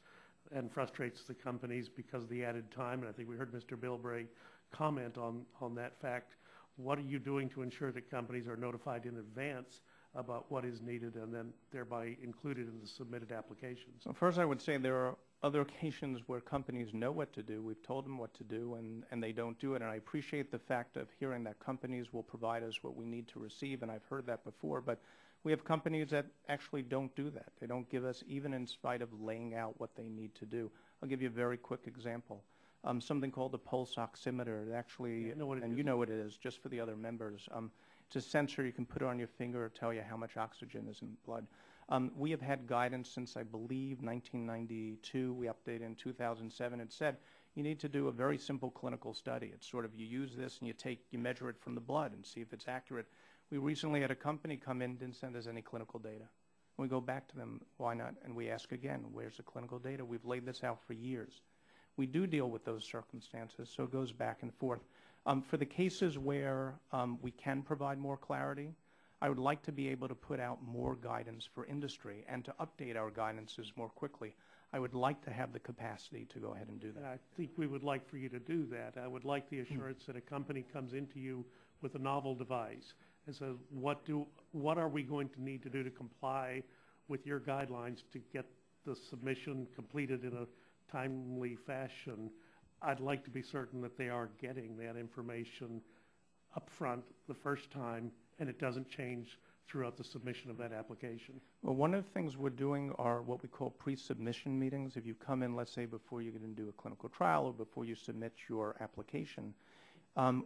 and frustrates the companies because of the added time, and I think we heard Mr. Bilbray comment on that fact. What are you doing to ensure that companies are notified in advance about what is needed and then thereby included in the submitted applications? So first I would say there are other occasions where companies know what to do. We've told them what to do, and they don't do it. And I appreciate the fact of hearing that companies will provide us what we need to receive, and I've heard that before. But we have companies that actually don't do that. They don't give us, even in spite of laying out what they need to do. I'll give you a very quick example. Something called the pulse oximeter. It actually, you know what it is, just for the other members. It's a sensor you can put on your finger to tell you how much oxygen is in the blood. We have had guidance since, I believe, 1992. We updated in 2007. It said you need to do a very simple clinical study. It's sort of you use this and you measure it from the blood and see if it's accurate. We recently had a company come in, didn't send us any clinical data. We go back to them, why not? And we ask again, where's the clinical data? We've laid this out for years. We do deal with those circumstances, so it goes back and forth. For the cases where we can provide more clarity, I would like to be able to put out more guidance for industry and to update our guidances more quickly. I would like to have the capacity to go ahead and do that. I think we would like for you to do that. I would like the assurance that a company comes into you with a novel device and says, what are we going to need to do to comply with your guidelines to get the submission completed in a timely fashion? I'd like to be certain that they are getting that information up front the first time and it doesn't change throughout the submission of that application. Well, one of the things we're doing are what we call pre-submission meetings. If you come in, let's say, before you're going to do a clinical trial or before you submit your application,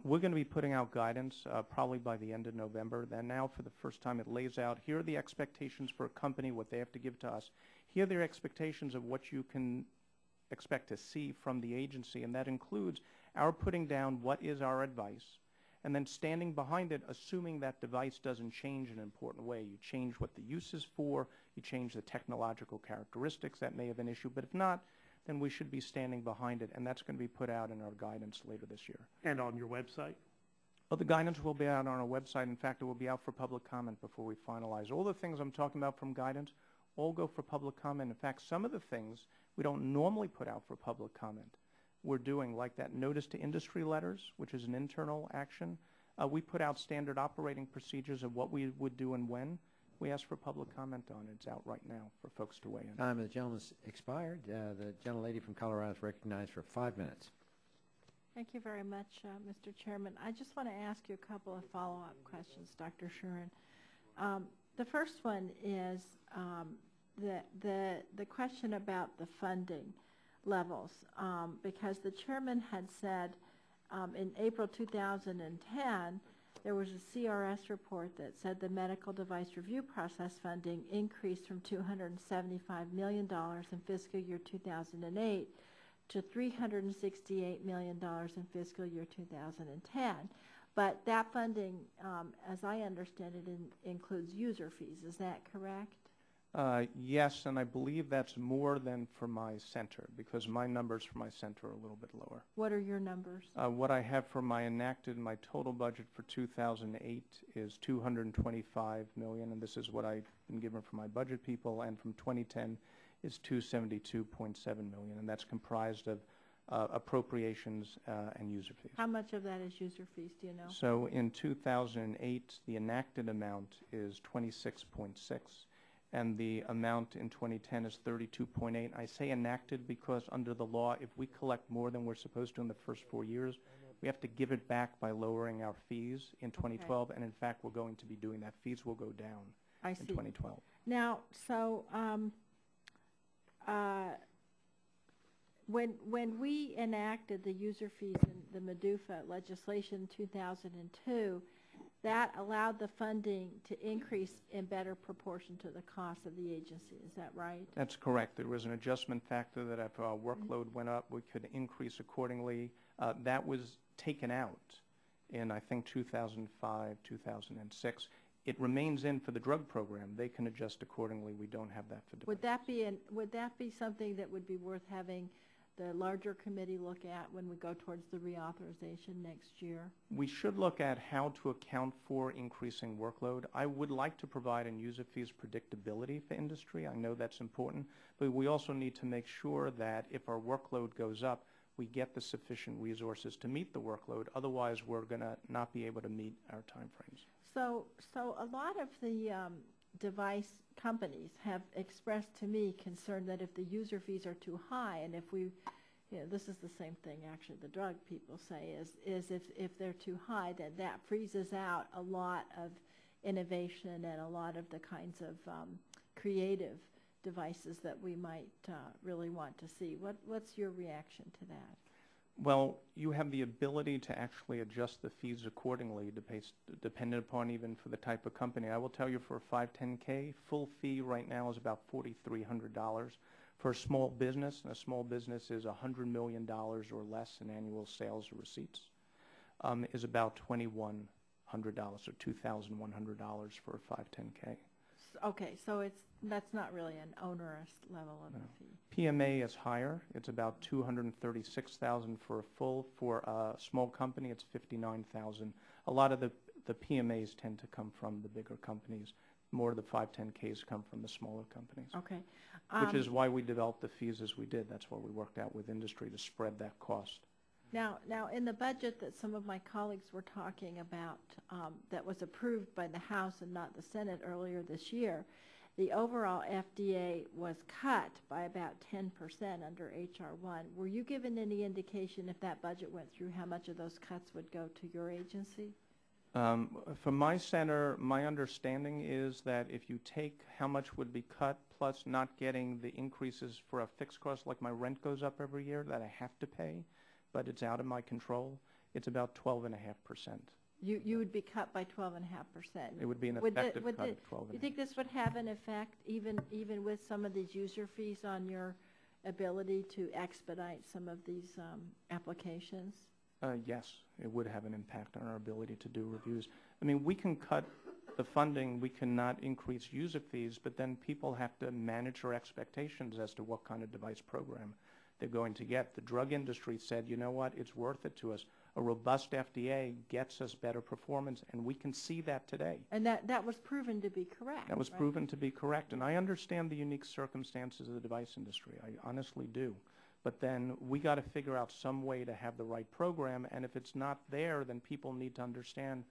we're going to be putting out guidance probably by the end of November. Then now, for the first time, it lays out, here are the expectations for a company, what they have to give to us. Here are their expectations of what you can expect to see from the agency, and that includes our putting down what is our advice, and then standing behind it, assuming that device doesn't change in an important way. You change what the use is for, you change the technological characteristics that may have an issue, but if not, then we should be standing behind it, and that's going to be put out in our guidance later this year. And on your website? Well, the guidance will be out on our website. In fact, it will be out for public comment before we finalize. All the things I'm talking about from guidance all go for public comment. In fact, some of the things we don't normally put out for public comment we're doing, like that notice to industry letters, which is an internal action. We put out standard operating procedures of what we would do and when. We ask for public comment on it. It's out right now for folks to weigh in. Time of the gentleman's expired. The gentlelady from Colorado is recognized for 5 minutes. Thank you very much, Mr. Chairman. I just want to ask you a couple of follow-up questions, Dr. Shuren. The first one is the question about the funding levels, because the chairman had said in April 2010 there was a CRS report that said the medical device review process funding increased from $275 million in fiscal year 2008 to $368 million in fiscal year 2010. But that funding, as I understand it, includes user fees. Is that correct? Yes, and I believe that's more than for my center, because my numbers for my center are a little bit lower. What are your numbers? What I have for my my total budget for 2008 is $225 million, and this is what I've been given from my budget people, and from 2010 is $272.7 million, and that's comprised of appropriations and user fees. How much of that is user fees, do you know? So in 2008, the enacted amount is 26.6. And the amount in 2010 is 32.8. I say enacted because under the law, if we collect more than we're supposed to in the first 4 years, we have to give it back by lowering our fees in 2012. Okay. And in fact, we're going to be doing that. Fees will go down in 2012. Now, so when we enacted the user fees in the MDUFA legislation in 2002, that allowed the funding to increase in better proportion to the cost of the agency. Is that right? That's correct. There was an adjustment factor that if our workload went up, we could increase accordingly. That was taken out in, I think, 2005, 2006. It remains in for the drug program. They can adjust accordingly. We don't have that for devices. Would that be something that would be worth having the larger committee look at when we go towards the reauthorization next year? We should look at how to account for increasing workload. I would like to provide in user fees predictability for industry. I know that's important, but we also need to make sure that if our workload goes up, we get the sufficient resources to meet the workload. Otherwise, we're going to not be able to meet our timeframes. So a lot of the device companies have expressed to me concern that if the user fees are too high, and if we, this is the same thing actually the drug people say, is if they're too high, that freezes out a lot of innovation and a lot of the kinds of creative devices that we might really want to see. What's your reaction to that? Well, you have the ability to actually adjust the fees accordingly, dependent upon even for the type of company. I will tell you for a 510K, full fee right now is about $4,300. For a small business, and a small business is $100 million or less in annual sales or receipts, is about $2,100 or $2,100 for a 510K. Okay, so that's not really an onerous level of a fee. PMA is higher. It's about $236,000 for a full. For a small company, it's $59,000. A lot of the PMAs tend to come from the bigger companies. More of the 510Ks come from the smaller companies. Okay. Which is why we developed the fees as we did. That's what we worked out with industry to spread that cost. Now, in the budget that some of my colleagues were talking about that was approved by the House and not the Senate earlier this year, the overall FDA was cut by about 10% under H.R. 1. Were you given any indication if that budget went through how much of those cuts would go to your agency? For my center, my understanding is that if you take how much would be cut plus not getting the increases for a fixed cost, like my rent goes up every year that I have to pay, but it's out of my control, it's about 12.5%. You would be cut by 12.5%. It would be an effective cut of 12.5%. Do you think this would have an effect, even with some of these user fees, on your ability to expedite some of these applications? Yes, it would have an impact on our ability to do reviews. I mean, we can cut the funding, we cannot increase user fees, but then people have to manage their expectations as to what kind of device program they're going to get. The drug industry said, you know what, it's worth it to us. A robust FDA gets us better performance, and we can see that today. And that was proven to be correct. That was proven to be correct, and I understand the unique circumstances of the device industry. I honestly do. But then we got to figure out some way to have the right program, and if it's not there, then people need to understand,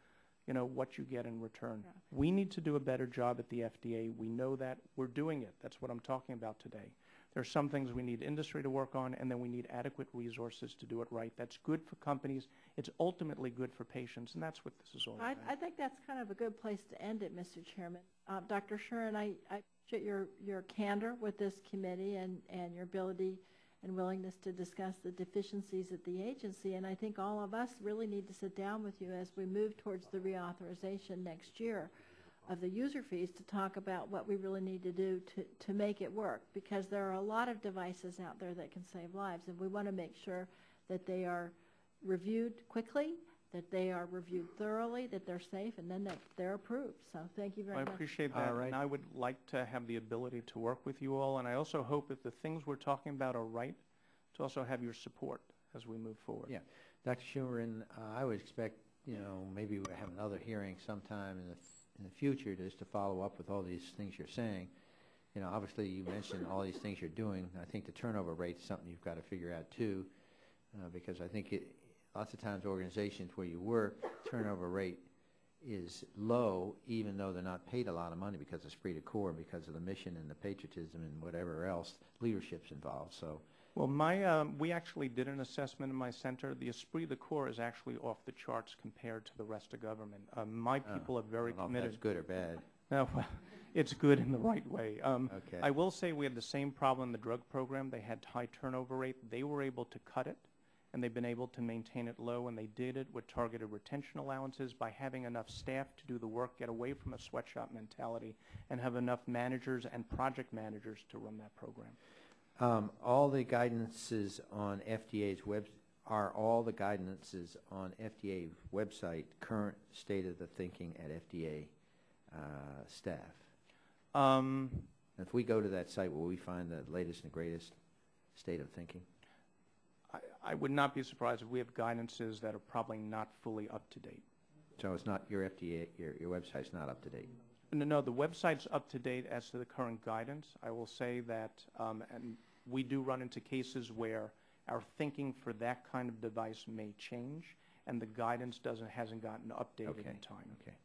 what you get in return. Yeah. We need to do a better job at the FDA. We know that. We're doing it. That's what I'm talking about today. There are some things we need industry to work on, and then we need adequate resources to do it right. That's good for companies. It's ultimately good for patients, and that's what this is all about. I think that's kind of a good place to end it, Mr. Chairman. Dr. Shuren, I appreciate your candor with this committee and your ability and willingness to discuss the deficiencies at the agency, and I think all of us really need to sit down with you as we move towards the reauthorization next year of the user fees to talk about what we really need to do to make it work, because there are a lot of devices out there that can save lives, and we want to make sure that they are reviewed quickly, that they are reviewed thoroughly, that they're safe, and then that they're approved. So thank you very much. I appreciate that, and I would like to have the ability to work with you all, and I also hope if the things we're talking about are right, to also have your support as we move forward. Yeah. Dr. Schumer, I would expect, maybe we'll have another hearing sometime in the future just to follow up with all these things you're saying. Obviously you mentioned all these things you're doing. I think the turnover rate is something you've got to figure out too, because I think lots of times organizations where you work, turnover rate is low, even though they're not paid a lot of money because it's esprit de corps, because of the mission and the patriotism and whatever else leadership's involved. So. Well, we actually did an assessment in my center. The esprit de corps is actually off the charts compared to the rest of government. My people are very committed. I don't know if that's good or bad. No, well, it's good in the right way. Okay. I will say we had the same problem in the drug program. They had high turnover rate. They were able to cut it, and they've been able to maintain it low, and they did it with targeted retention allowances by having enough staff to do the work, get away from a sweatshop mentality, and have enough managers and project managers to run that program. All the guidances on FDA's website current state of the thinking at FDA staff? If we go to that site, will we find the latest and greatest state of thinking? I would not be surprised if we have guidances that are probably not fully up to date. So it's not your FDA, your website's not up to date? No, the website's up to date as to the current guidance. I will say that, and we do run into cases where our thinking for that kind of device may change, and the guidance hasn't gotten updated in time. Okay.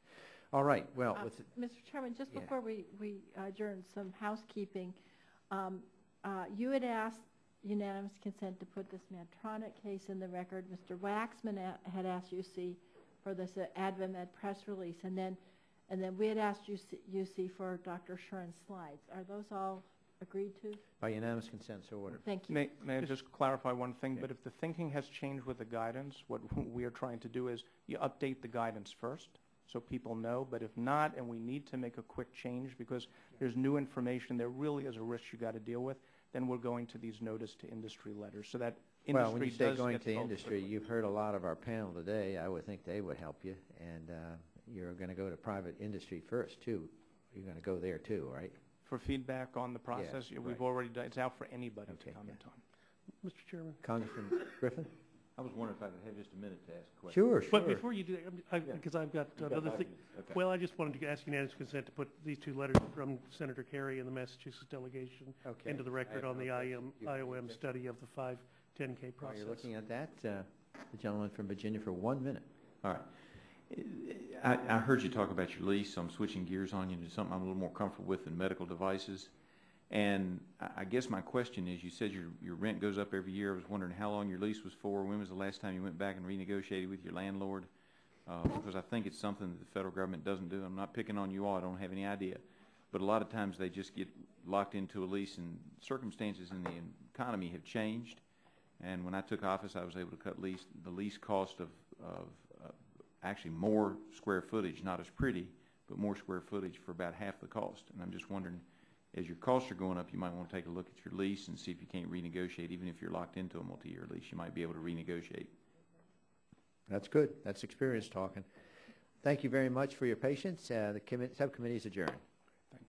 All right. Well, with Mr. Chairman, just yeah. before we adjourn, some housekeeping. You had asked unanimous consent to put this Medtronic case in the record. Mr. Waxman had asked UC for this AdvaMed press release, and then we had asked UC for Dr. Shuren's slides. Are those all agreed to? By unanimous consent, so ordered. Thank you. May I just clarify one thing? But if the thinking has changed with the guidance, what we are trying to do is you update the guidance first so people know. But if not, and we need to make a quick change because there's new information, there really is a risk you got to deal with, then we're going to these notice to industry letters so that industry well, when you say does going get to vote industry, quickly. you've heard a lot of our panel today. I would think they would help you, and you're going to go to private industry first, too. You're going to go there, too, right? For feedback on the process, Yeah, we've right. already done, it's out for anybody to Okay, comment on. Mr. Chairman. Congressman Griffin? I was wondering if I could have just a minute to ask a question. Sure, sure. But before you do that, because I've got You've got another 5 thing. minutes. Okay. Well, I just wanted to ask unanimous consent to put these two letters from Senator Kerry and the Massachusetts delegation Okay. into the record on the IOM study of the 510K While process. you're looking at that, the gentleman from Virginia for 1 minute. All right. I heard you talk about your lease, so I'm switching gears on you to something I'm a little more comfortable with than medical devices. And I guess my question is, you said your rent goes up every year. I was wondering how long your lease was for. When was the last time you went back and renegotiated with your landlord? Because I think it's something that the federal government doesn't do. I'm not picking on you all. I don't have any idea. But a lot of times they just get locked into a lease, and circumstances in the economy have changed. And when I took office, I was able to cut the lease cost of actually more square footage, not as pretty, but more square footage for about half the cost. And I'm just wondering, as your costs are going up, you might want to take a look at your lease and see if you can't renegotiate. Even if you're locked into a multi-year lease, you might be able to renegotiate. That's good. That's experience talking. Thank you very much for your patience. The subcommittee is adjourned.